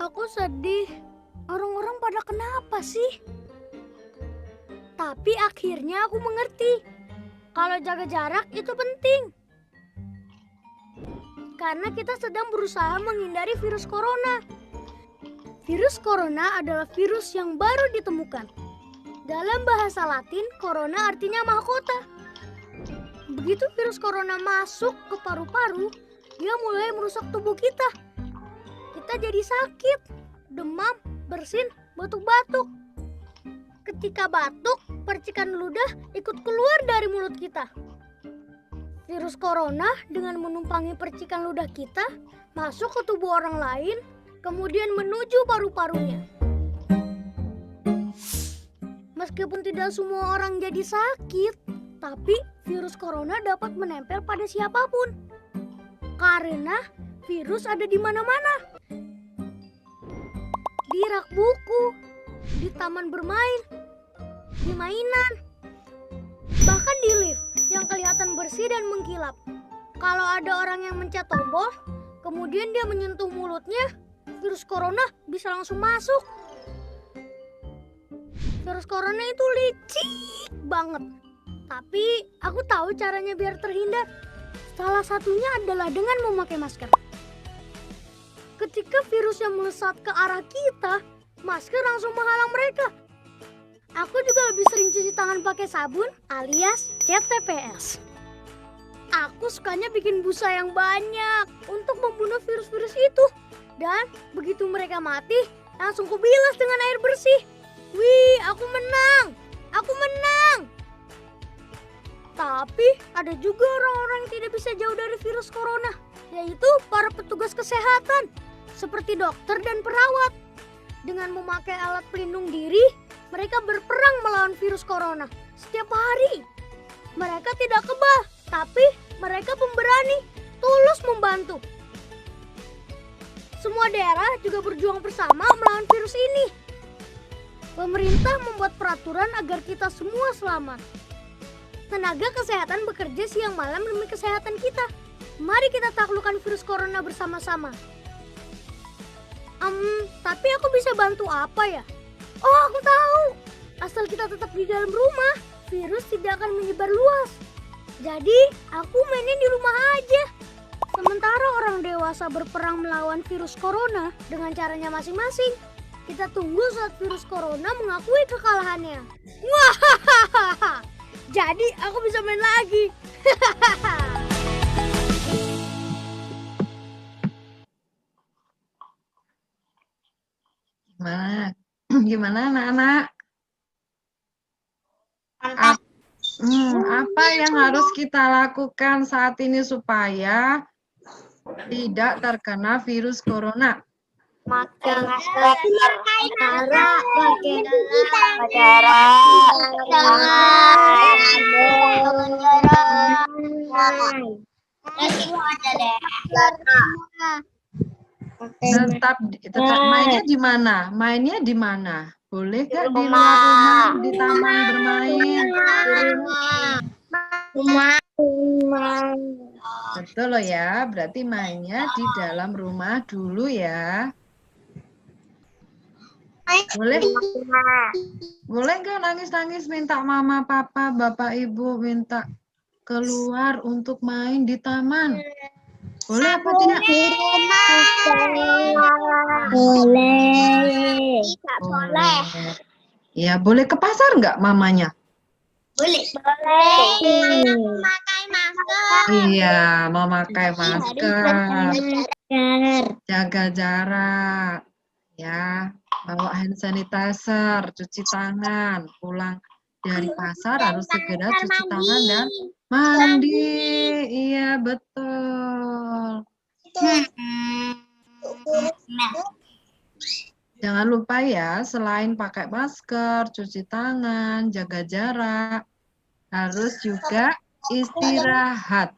Aku sedih. Orang-orang pada kenapa sih? Tapi akhirnya aku mengerti. Kalau jaga jarak itu penting. Karena kita sedang berusaha menghindari virus corona. Virus corona adalah virus yang baru ditemukan. Dalam bahasa Latin, corona artinya mahkota. Begitu virus corona masuk ke paru-paru, dia mulai merusak tubuh kita. Kita jadi sakit, demam, bersin, batuk-batuk. Ketika batuk, percikan ludah ikut keluar dari mulut kita. Virus corona dengan menumpangi percikan ludah kita masuk ke tubuh orang lain, kemudian menuju paru-parunya. Meskipun tidak semua orang jadi sakit, tapi virus corona dapat menempel pada siapapun. Karena virus ada di mana-mana. Di rak buku, di taman bermain, di mainan, bahkan di lift yang kelihatan bersih dan mengkilap. Kalau ada orang yang mencet tombol, kemudian dia menyentuh mulutnya, virus corona bisa langsung masuk. Virus corona itu licik banget. Tapi aku tahu caranya biar terhindar. Salah satunya adalah dengan memakai masker. Ketika virus yang melesat ke arah kita, masker langsung menghalang mereka. Aku juga lebih sering cuci tangan pakai sabun alias cat TPS. Aku sukanya bikin busa yang banyak untuk membunuh virus-virus itu. Dan begitu mereka mati, langsung kubilas dengan air bersih. Wih, aku menang! Aku menang! Tapi ada juga orang-orang yang tidak bisa jauh dari virus corona, yaitu para petugas kesehatan, seperti dokter dan perawat. Dengan memakai alat pelindung diri, mereka berperang melawan virus corona setiap hari. Mereka tidak kebal, tapi mereka pemberani, tulus membantu. Semua daerah juga berjuang bersama melawan virus ini. Pemerintah membuat peraturan agar kita semua selamat. Tenaga kesehatan bekerja siang malam demi kesehatan kita. Mari kita taklukkan virus corona bersama-sama. Tapi aku bisa bantu apa ya? Oh, aku tahu. Asal kita tetap di dalam rumah, virus tidak akan menyebar luas. Jadi, aku mainnya di rumah aja. Sementara orang dewasa berperang melawan virus corona dengan caranya masing-masing. Kita tunggu saat virus corona mengakui kekalahannya. Wah, jadi aku bisa main lagi. Gimana anak-anak? Apa yang harus kita lakukan saat ini supaya tidak terkena virus corona? Pakai masker, pakai jarak, pakai Tetap mainnya di mana? Mainnya di mana? Boleh nggak di luar rumah, di taman bermain? rumah. Betul loh ya, berarti mainnya di dalam rumah dulu ya. Boleh nggak nangis-nangis minta mama, papa, bapak, ibu minta keluar untuk main di taman? Boleh apa tidak? Boleh. Boleh. Ya, boleh ke pasar nggak mamanya? Boleh. Boleh. Memakai masker. Iya, memakai masker. Jaga jarak. Ya, bawa hand sanitizer, cuci tangan. Pulang dari pasar harus segera cuci tangan dan mandi. Iya, betul. Jangan lupa ya, selain pakai masker, cuci tangan, jaga jarak, harus juga istirahat,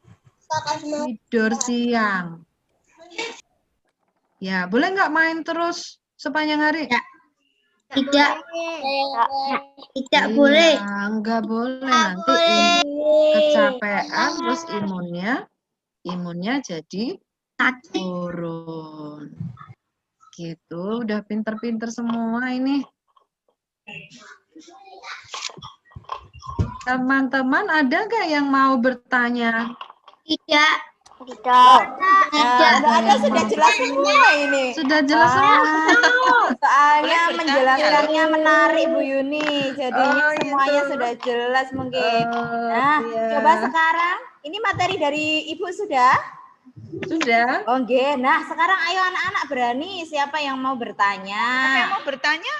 tidur siang. Ya, boleh nggak main terus sepanjang hari? Tidak Iya, boleh. nggak boleh. Nanti kecapean, terus imunnya jadi turun. Gitu, udah pinter-pinter semua ini. Teman-teman ada nggak yang mau bertanya? Tidak. Ada sudah jelas semua ini. Sudah jelas semua. Soalnya Boleh menjelaskannya menarik Bu Yuni. Jadinya Oh, semuanya gitu. sudah jelas mungkin. Oh, Nah, iya. coba sekarang ini materi dari Ibu sudah? Sudah? Oh, nggih. Nah, sekarang ayo anak-anak berani. Siapa yang mau Siapa bertanya? yang mau bertanya?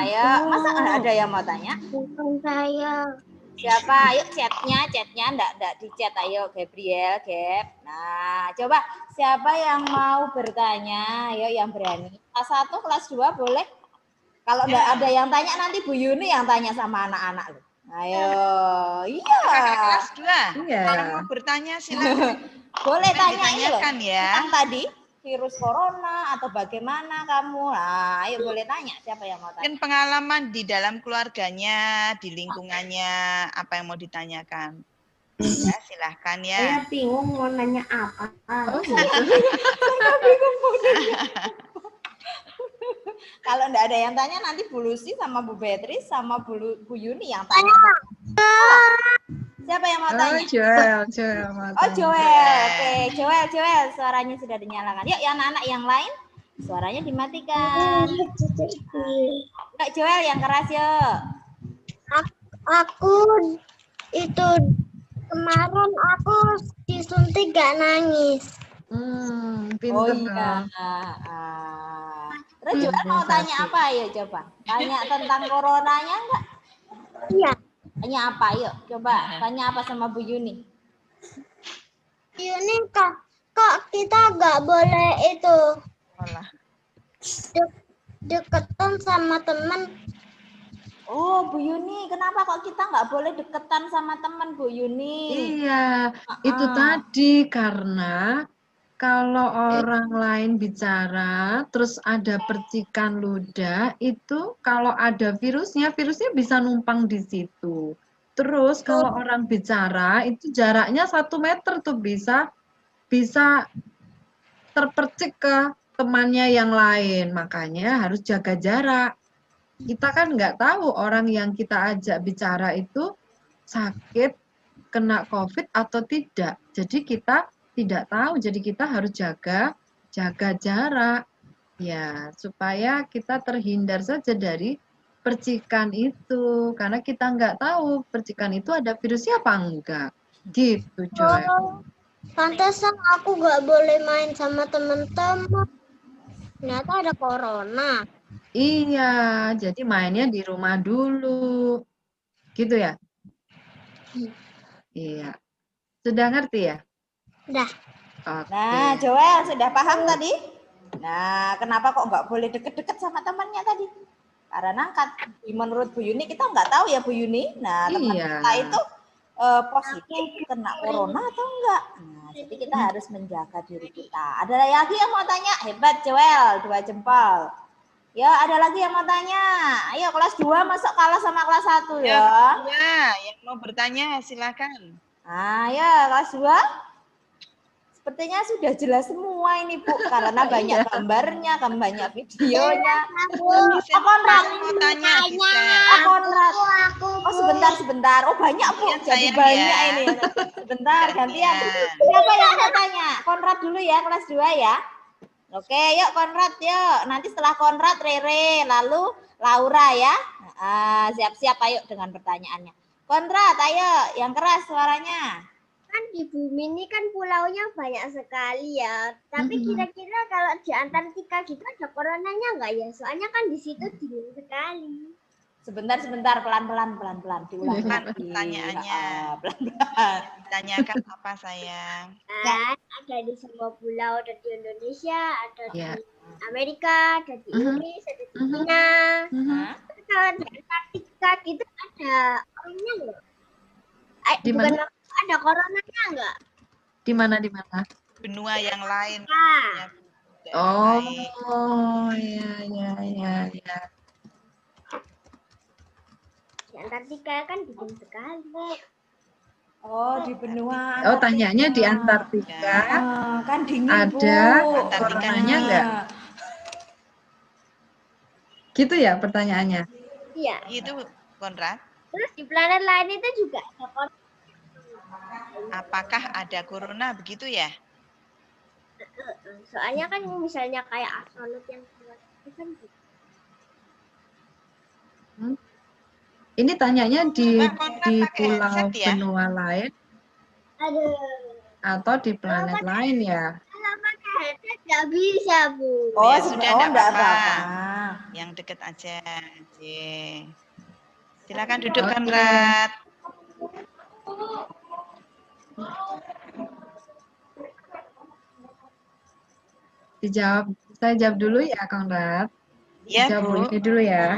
Ya, masa nggak ada yang mau tanya? Bukan saya. Siapa? Ayo chatnya ndak di chat. Ayo Gabriel, Gap. Nah, coba siapa yang mau bertanya? Ayo yang berani. Kelas 1, kelas 2 boleh. Kalau ndak ada yang tanya nanti Bu Yuni yang tanya sama anak-anak. Ayo. Iya. Kakak kelas 2. Iya. Yang mau bertanya silakan. Boleh Yang tanya ini loh. ditanyakan ya. Tentang tadi virus corona atau bagaimana kamu? Nah, ayo boleh tanya siapa yang mau tanya. Mungkin pengalaman di dalam keluarganya, di lingkungannya, apa yang mau ditanyakan? Ya, silahkan ya. Saya bingung mau nanya apa. Oh, gitu. Kalau enggak ada yang tanya nanti Bu Lucy sama Bu Beatrice sama Bu Yuni yang tanya. Siapa yang mau Oh, tanya? Joel mau Oh, tanya. Joel. Oke, Joel, suaranya sudah dinyalakan. Yuk, yang anak-anak yang lain suaranya dimatikan. Yuk, Joel yang keras yuk. Aku itu kemarin aku disuntik gak nangis. Oh Pinter iya. dong. Terus Joel mau tanya apa ayo coba? Tanya tentang coronanya enggak? Iya. Tanya apa yuk? Coba tanya apa sama Bu Yuni? Ini kok kita gak boleh itu Olah. deketan sama temen. Oh, Bu Yuni, kenapa kok kita nggak boleh deketan sama teman, Bu Yuni? Iya, itu tadi karena kalau orang lain bicara, terus ada percikan ludah, itu kalau ada virusnya bisa numpang di situ. Terus kalau orang bicara, itu jaraknya 1 meter tuh bisa terpercik ke temannya yang lain. Makanya harus jaga jarak. Kita kan nggak tahu orang yang kita ajak bicara itu sakit, kena COVID atau tidak. Jadi kita tidak tahu, jadi kita harus jaga jarak. Ya, supaya kita terhindar saja dari percikan itu. Karena kita nggak tahu percikan itu ada virusnya apa enggak. Gitu, Joy. Pantesan aku gak boleh main sama temen-temen. Ternyata ada corona. Iya, jadi mainnya di rumah dulu. Gitu ya? Iya. Sudah ngerti ya? Dah. Oke. Nah, Joel sudah paham tadi? Nah, kenapa kok nggak boleh deket-deket sama temannya tadi? Karena menurut Bu Yuni kita nggak tahu ya Bu Yuni. Nah, teman Iya. kita itu positif kena corona atau enggak? Nah, jadi kita harus menjaga diri kita. Ada lagi yang mau tanya? Hebat Joel, 2 jempol. Ya, ada lagi yang mau tanya. Ayo kelas 2 masuk kalah sama kelas 1 ya. Ya, yang mau bertanya silakan. Nah, ya kelas 2. Sepertinya sudah jelas semua ini Bu, karena banyak gambarnya, banyak videonya. Oh, Konrad mau tanya bisa. Konrad. Oh, sebentar. Oh, banyak Bu, Gantian jadi sayang banyak ya. ini. Sebentar, gantian. Gantian. Siapa yang mau tanya? Konrad dulu ya, kelas 2 ya. Oke, yuk Konrad yuk. Nanti setelah Konrad Rere, lalu Laura ya. Siap-siap ayo dengan pertanyaannya. Konrad, ayo yang keras suaranya. Kan di bumi ini kan pulaunya banyak sekali ya. Tapi kira-kira kalau di Antartika gitu ada coronanya nggak ya? Soalnya kan di situ dingin sekali. Sebentar, pelan-pelan diulang lagi. Pertanyaannya. Pelan-pelan. Ditanyakan apa sayang? Kan ada di semua pulau, ada di Indonesia, ada Ya. di Amerika, ada di Inggris, ada di China. Tapi kalau di Antartika gitu ada orangnya nggak? Di Bukan mana? ada coronanya nggak? Di mana? Benua yang lain. Nah. Oh, ya. Di Antartika kan dingin sekali. Oh, di benua. Oh, tanyanya di Antartika. Kan dingin, Ada Bu. coronanya enggak? Gitu ya pertanyaannya? Iya. Itu Konrad. Terus di planet lain itu juga ada corona. Apakah ada corona begitu ya? Soalnya kan misalnya kayak astronot yang keluar itu kan gitu. Ini tanyanya di Mbak Konrad pakai pulau headset ya? benua lain. Aduh. atau di planet lain ya? Nggak bisa, Bu. Oh, Ya sudah, enggak enggak apa-apa. apa-apa. Yang deket aja. Silakan duduk, Oke. Konrad. Dijawab, saya jawab dulu ya, Konrad. Ya, Dijawab Bu Bu. ini dulu ya.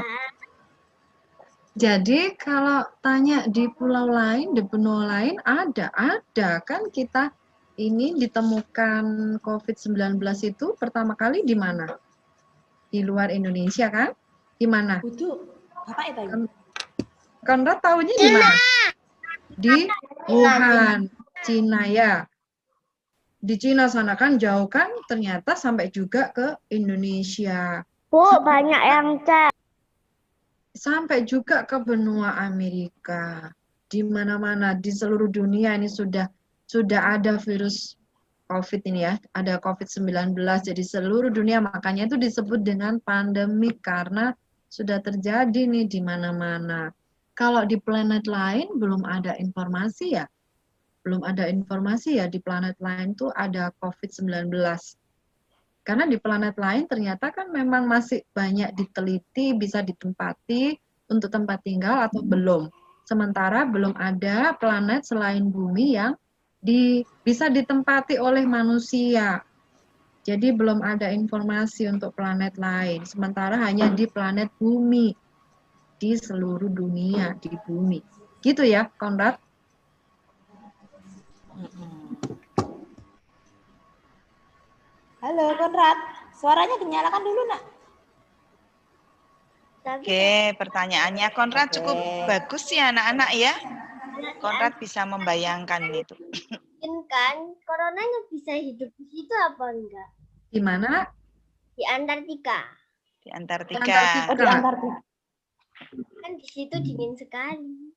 Jadi kalau tanya di pulau lain, di benua lain ada kan kita ini ditemukan COVID-19 itu pertama kali di mana? Di luar Indonesia kan? Di mana? Butuh. Bapak itu. Konrad tahunya di mana? Di Wuhan, Cina ya. Di Cina sana kan jauh kan, ternyata sampai juga ke Indonesia. Bu, banyak yang cek. Sampai juga ke benua Amerika. Di mana-mana di seluruh dunia ini sudah ada virus COVID ini ya, ada COVID-19. Jadi seluruh dunia, makanya itu disebut dengan pandemi karena sudah terjadi nih di mana-mana. Kalau di planet lain belum ada informasi ya. Belum ada informasi ya di planet lain tuh ada COVID-19. Karena di planet lain ternyata kan memang masih banyak diteliti, bisa ditempati untuk tempat tinggal atau belum. Sementara belum ada planet selain bumi yang bisa ditempati oleh manusia. Jadi belum ada informasi untuk planet lain. Sementara hanya di planet bumi, di seluruh dunia, di bumi. Gitu ya, Konrad? Halo, Konrad. Suaranya dinyalakan dulu, Nak. Oke, pertanyaannya Konrad cukup bagus sih anak-anak ya. Konrad bisa membayangkan itu. Kan, coronanya bisa hidup di situ apa enggak? Di mana? Di Antartika. Di Antartika. Antartika. Oh, di Antartika. Kan di situ dingin sekali.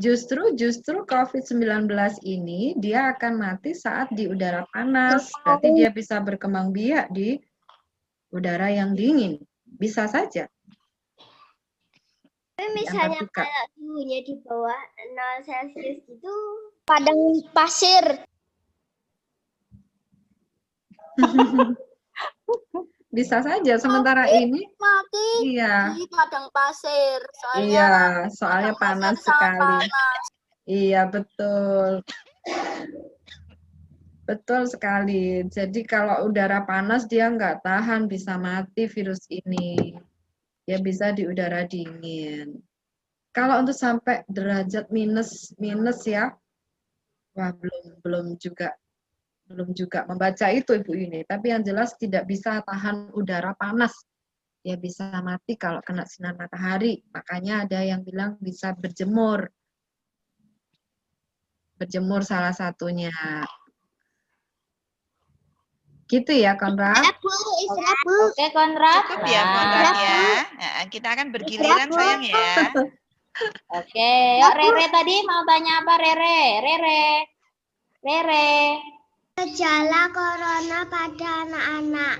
Justru COVID-19 ini dia akan mati saat di udara panas. Berarti dia bisa berkembang biak di udara yang dingin. Bisa saja. Tapi misalnya kalau suhunya di bawah 0 Celcius itu padang pasir. Bisa saja. Sementara ini Mati iya. di padang pasir. Soalnya panas sekali. Iya, betul. Betul sekali. Jadi kalau udara panas dia nggak tahan, bisa mati virus ini. Ya bisa di udara dingin. Kalau untuk sampai derajat minus ya, wah belum juga membaca itu Ibu ini. Tapi yang jelas tidak bisa tahan udara panas. Ya bisa mati kalau kena sinar matahari. Makanya ada yang bilang bisa berjemur. Berjemur salah satunya. Gitu ya, Konrad? Oke, Konrad. Cukup ya, Konrad ya. Nah, kita akan bergiliran sayang ya. Oke, yuk Rere tadi mau tanya apa Rere? Rere. Gejala corona pada anak-anak.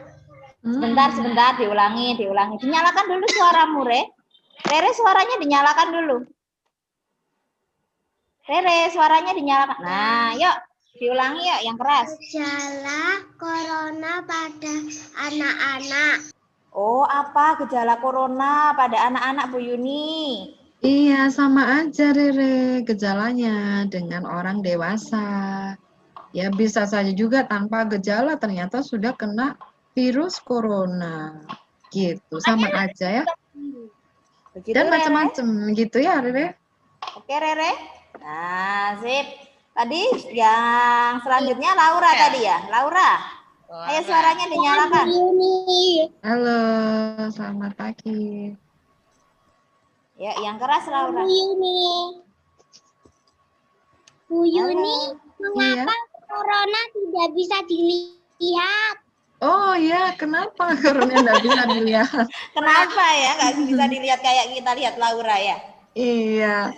Sebentar, diulangi. Dinyalakan dulu suaramu, Rere, suaranya dinyalakan dulu. Rere, suaranya dinyalakan. Nah, yuk, diulangi yuk yang keras. Gejala corona pada anak-anak. Oh, apa gejala corona pada anak-anak Bu Yuni? Iya, sama aja Rere gejalanya dengan orang dewasa. Ya bisa saja juga tanpa gejala ternyata sudah kena virus corona. Gitu, sama aja ya. Begitu, Dan Rere? macam-macam gitu ya Rere. Oke, Rere. Nah, sip. Tadi yang selanjutnya Laura tadi ya. Laura. Ayo suaranya dinyalakan. Halo, selamat pagi. Ya, yang keras Laura. Bu Yuni, mengapa corona tidak bisa dilihat? Oh ya, kenapa corona nggak bisa dilihat? Kenapa ya nggak bisa dilihat kayak kita lihat Laura ya? Iya,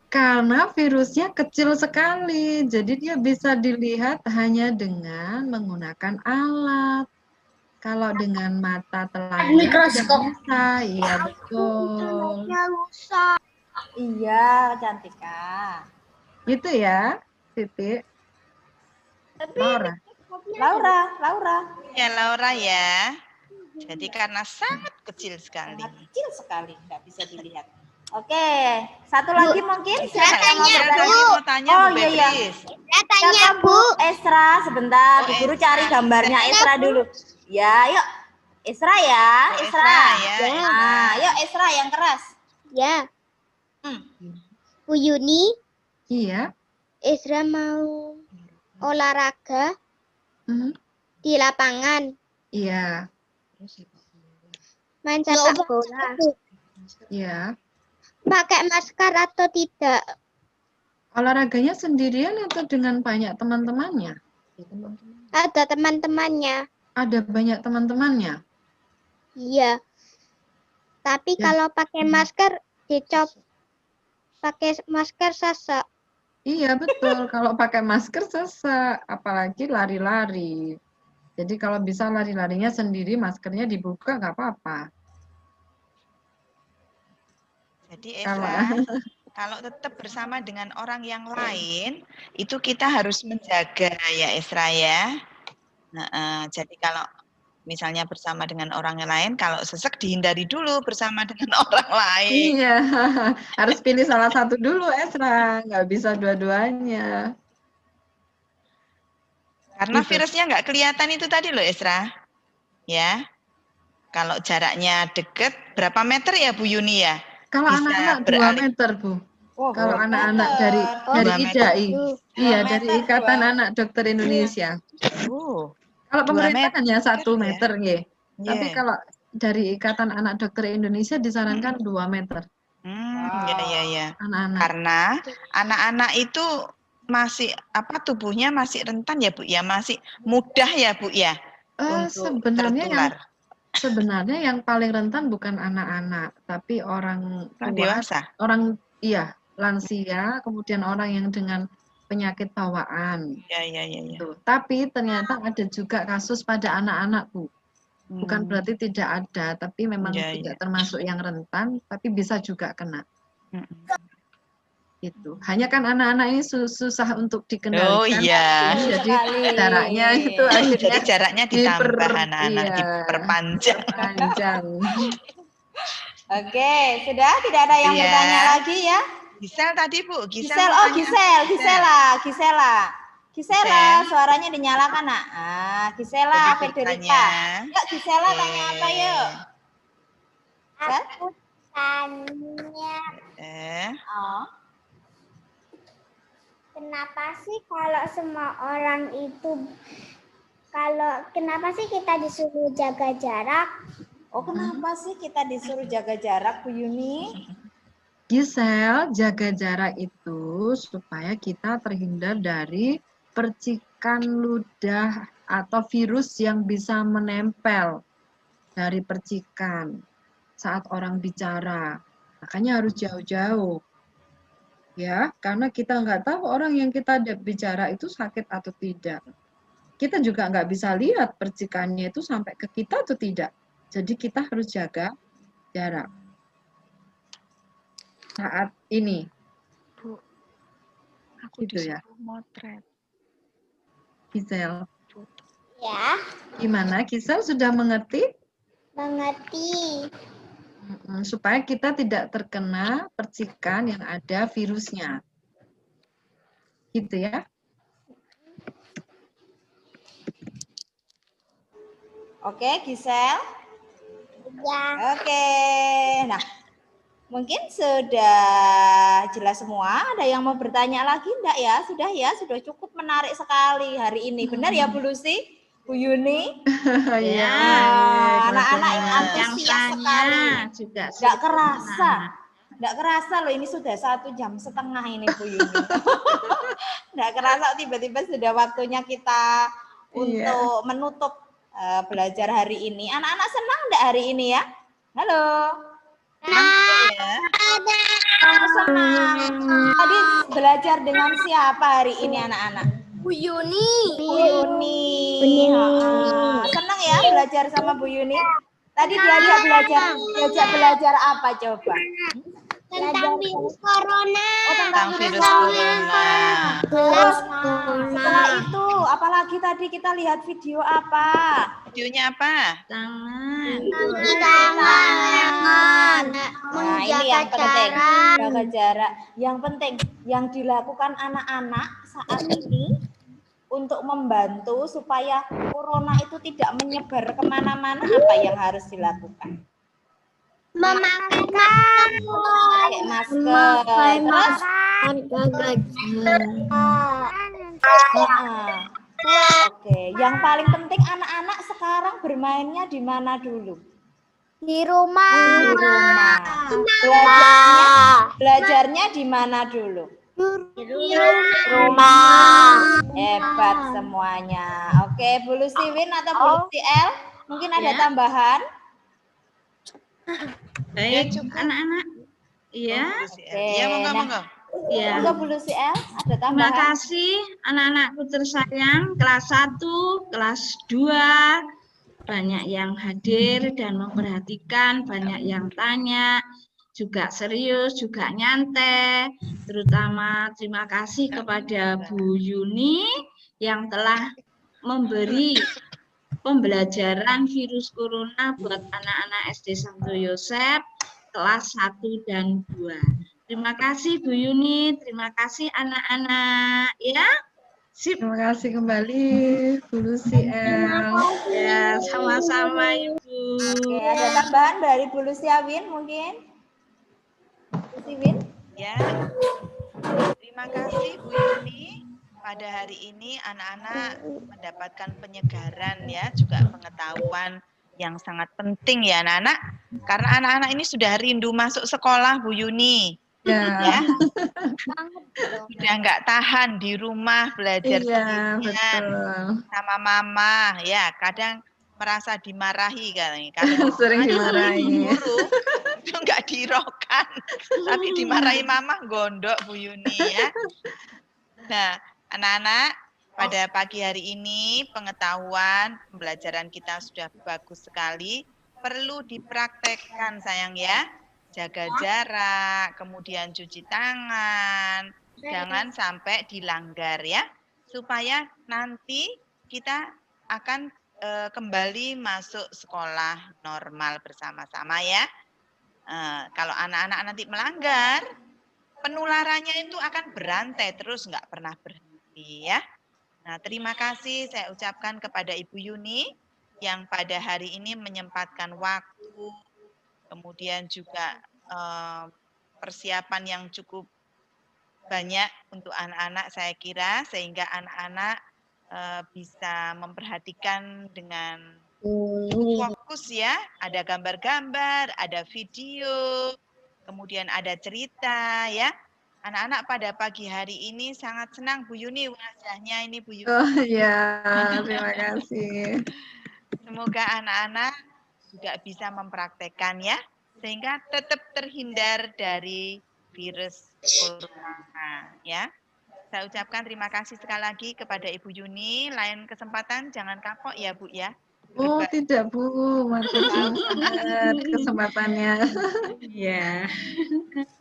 karena virusnya kecil sekali, jadi dia bisa dilihat hanya dengan menggunakan alat. Kalau dengan mata telanjang Mikroskop. tidak bisa, iya betul. Iya, Cantika. Gitu ya. Titik. Tapi Laura. Laura. Ya Laura ya. Jadi karena sangat kecil sekali. Sangat kecil sekali, nggak bisa dilihat. Oke, satu lagi mungkin siapa yang mau Saya bertanya? tadi mau tanya Oh, Bu iya, iya. Beatrice. saya tanya Siapa Bu. Esra, sebentar. Oh, Bu Guru Esra. cari gambarnya Esra dulu. Ya, yuk. Esra ya, Oh, Esra. ya. Ya. Nah, yuk Esra yang keras. Ya, Hmm. Bu Yuni, Iya. Ezra mau olahraga Mhm. di lapangan, Iya. main sepak bola. Iya. Pakai masker atau tidak? Olahraganya sendirian atau dengan banyak teman-temannya? Ada teman-temannya. Ada banyak teman-temannya. Iya. Tapi Ya. kalau pakai masker dicop. Pakai masker sesak. Iya, betul. Kalau pakai masker sesak, apalagi lari-lari. Jadi kalau bisa lari-larinya sendiri, maskernya dibuka nggak apa-apa. Jadi Kalau kalau tetap bersama dengan orang yang lain, itu kita harus menjaga ya Esra ya. Jadi kalau misalnya bersama dengan orang yang lain, kalau sesek dihindari dulu bersama dengan orang lain. iya, harus pilih salah satu dulu, Esra. Nggak bisa dua-duanya. Karena Gitu. virusnya nggak kelihatan itu tadi loh Esra. Ya. Kalau jaraknya deket, berapa meter ya Bu Yuni ya? Kalau Bisa anak-anak 2 beralih. meter, Bu. Oh, Kalau 2 anak-anak meter. dari 2 meter. IDAI. 2 Iya, dari meter, Ikatan 2. Anak Dokter Indonesia. Oh, Kalau 2 pemerintah meter hanya 1 ya. meter, nggih. Tapi Yeah. kalau dari Ikatan Anak Dokter Indonesia disarankan 2 meter. Ya. Anak-anak. Karena anak-anak itu masih tubuhnya masih rentan ya Bu ya, masih mudah ya Bu ya untuk Sebenarnya yang paling rentan bukan anak-anak, tapi orang tua, dewasa. lansia, kemudian orang yang dengan penyakit bawaan. Ya. Tuh. Tapi ternyata ada juga kasus pada anak-anak, Bu. Bukan berarti tidak ada, tapi memang tidak termasuk yang rentan, tapi bisa juga kena. Itu. Hanya kan anak-anak ini susah untuk dikendalikan. Oh iya. Jadi jaraknya itu akhirnya Jadi jaraknya ditambah anak-anak, diperpanjang. Oke, sudah tidak ada yang bertanya lagi ya? Gisel tadi Bu, Gisela, suaranya dinyalakan nak. Gisela, Federica. Yuk Gisela tanya apa yuk? Aku tanya. Kenapa sih kalau semua orang itu kenapa sih kita disuruh jaga jarak? Oh, kenapa sih kita disuruh jaga jarak, Bu Yuni? Gisel, jaga jarak itu supaya kita terhindar dari percikan ludah atau virus yang bisa menempel dari percikan saat orang bicara. Makanya harus jauh-jauh. Ya, karena kita nggak tahu orang yang kita bicara itu sakit atau tidak. Kita juga nggak bisa lihat percikannya itu sampai ke kita atau tidak. Jadi kita harus jaga jarak. Saat ini. Bu, aku gitu ya. Motret. Gisel. Ya. Gimana? Gisel sudah mengerti? Mengerti. Supaya kita tidak terkena percikan yang ada virusnya. Gitu ya. Oke, Gisel. Ya. Oke. Nah, mungkin sudah jelas semua. Ada yang mau bertanya lagi enggak ya? Sudah cukup menarik sekali hari ini. Benar ya Bu Lucy? Bu Yuni? Iya. Anak-anak antusias sekali. Nggak kerasa loh, ini sudah 1,5 jam ini Bu Yuni. Nggak kerasa tiba-tiba sudah waktunya kita untuk menutup belajar hari ini. Anak-anak senang enggak hari ini ya? Halo. Senang. Tadi belajar dengan siapa hari ini anak-anak? Bu Yuni. Bu Yuni. Senang ya belajar sama Bu Yuni? Tadi diajak belajar apa coba? Tentang virus corona. Oh, Tentang virus corona. Terus setelah itu, apalagi tadi kita lihat video apa? Videonya apa? Cuci tangan. Nah, ini yang penting. Jaga jarak. Yang penting yang dilakukan anak-anak saat ini untuk membantu supaya corona itu tidak menyebar kemana-mana, apa yang harus dilakukan? Memakai masker. Pakai masker. Terus? Oke, yang paling penting anak-anak sekarang bermainnya di mana dulu? Di rumah. Di rumah. Belajarnya di mana dulu? Di rumah. Hebat semuanya. Oke, Bu Lusiwin atau Bu Lusiel, mungkin ada tambahan? Baik, cukup. anak-anak. Iya. Iya, monggo. Iya. Monggo Bu Lusiel, ada Terima tambahan? kasih anak-anakku tersayang kelas 1, kelas 2. Banyak yang hadir dan memperhatikan, banyak yang tanya, juga serius, juga nyantai. Terutama terima kasih kepada Bu Yuni yang telah memberi pembelajaran virus corona buat anak-anak SD Santo Yosef kelas 1 dan 2. Terima kasih Bu Yuni, terima kasih anak-anak ya. Sip. Terima kasih kembali Bu Lusiel. Ya, sama-sama Ibu. Oke, ada tambahan dari Bu Lusiawin mungkin? Lusiwin? Ya. Terima kasih Bu Yuni. Pada hari ini anak-anak mendapatkan penyegaran ya, juga pengetahuan yang sangat penting ya anak-anak. Karena anak-anak ini sudah rindu masuk sekolah Bu Yuni. Ya. Sudah nggak tahan di rumah belajar Iya, sendirian betul. sama mama ya, kadang merasa dimarahi kan. Sering dimarahi. Guru itu nggak dihiraukan, tapi dimarahi mama gondok Bu Yuni ya. Nah, anak-anak, pada pagi hari ini pengetahuan pembelajaran kita sudah bagus sekali. Perlu dipraktekkan sayang ya. Jaga jarak, kemudian cuci tangan, jangan sampai dilanggar ya. Supaya nanti kita akan kembali masuk sekolah normal bersama-sama ya. Kalau anak-anak nanti melanggar, penularannya itu akan berantai terus, nggak pernah berhenti ya. Nah, terima kasih saya ucapkan kepada Ibu Yuni yang pada hari ini menyempatkan waktu, kemudian juga persiapan yang cukup banyak untuk anak-anak saya kira, sehingga anak-anak bisa memperhatikan dengan fokus ya. Ada gambar-gambar, ada video, kemudian ada cerita ya. Anak-anak pada pagi hari ini sangat senang Bu Yuni wajahnya ini Bu Yuni. Oh iya, terima kasih. Semoga anak-anak juga bisa mempraktekkan ya, sehingga tetap terhindar dari virus corona ya. Saya ucapkan terima kasih sekali lagi kepada Ibu Yuni. Lain kesempatan jangan kapok ya Bu ya. Oh tidak Bu, makin banget kesempatannya. Ya.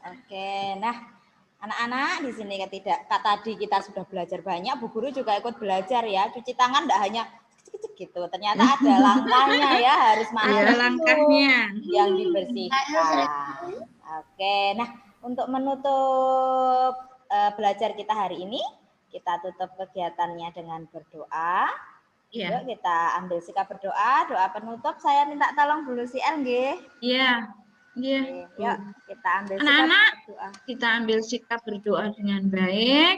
Oke, nah anak-anak di sini tadi kita sudah belajar banyak, Bu Guru juga ikut belajar ya. Cuci tangan tidak hanya gitu, ternyata ada langkahnya ya, harus Ada langkahnya yang dibersihkan. Oke, nah untuk menutup belajar kita hari ini, kita tutup kegiatannya dengan berdoa. ya. Yuk kita ambil sikap berdoa, doa penutup. Saya minta tolong Bu Lusiel nggih. Iya. Iya. Yuk kita ambil Anak-anak, sikap berdoa. kita ambil sikap berdoa dengan baik.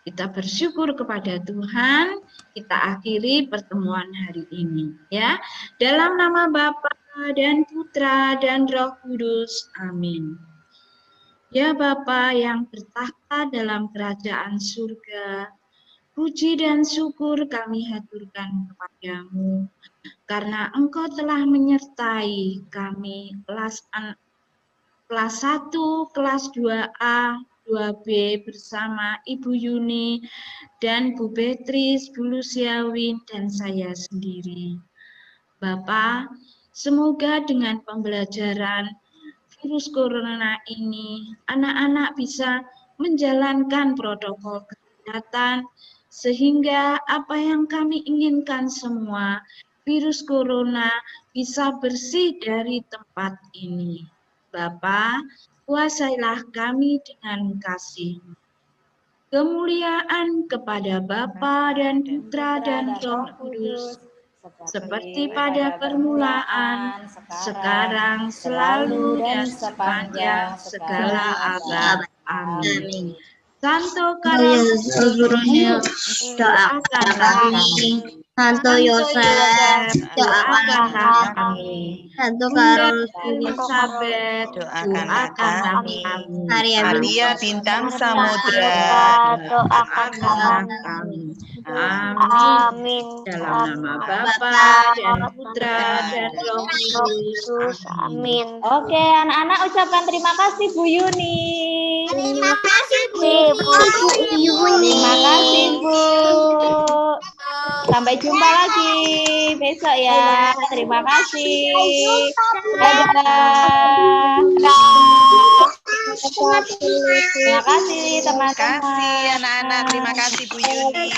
Kita bersyukur kepada Tuhan. Kita akhiri pertemuan hari ini ya. Dalam nama Bapa dan Putra dan Roh Kudus. Amin. Ya Bapa yang bertahta dalam kerajaan surga, puji dan syukur kami haturkan kepadamu karena Engkau telah menyertai kami kelas 1, kelas 2A, 2B bersama Ibu Yuni dan Bu Beatrice, Bu Lusiawin, dan saya sendiri. Bapak, semoga dengan pembelajaran virus corona ini, anak-anak bisa menjalankan protokol kesehatan sehingga apa yang kami inginkan semua, virus corona bisa bersih dari tempat ini. Bapa, kuasailah kami dengan kasih. Kemuliaan kepada Bapa dan Putra dan Roh Kudus, seperti pada permulaan, sekarang, selalu, dan sepanjang segala abad. Amin. Santo Karolus, doakan kami. Santo Yosef, doakan kami. Santo Bunda Karolus, Elizabeth, Doakanlah doakan kami. kami. Maria bintang samudra, Doakanlah kami. Amin. Dalam nama Bapa dan Putra dan Roh Kudus. Amin. Oke, anak-anak ucapkan terima kasih Bu Yuni. Terima kasih Bu Yuni. Terima kasih Bu. Sampai jumpa lagi besok ya. Terima kasih. Dadah. Terima kasih Terima teman-teman. kasih anak-anak, terima kasih Bu Yuni.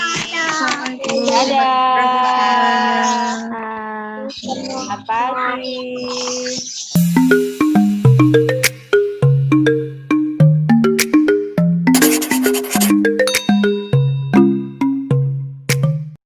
Dadah. Selamat pagi.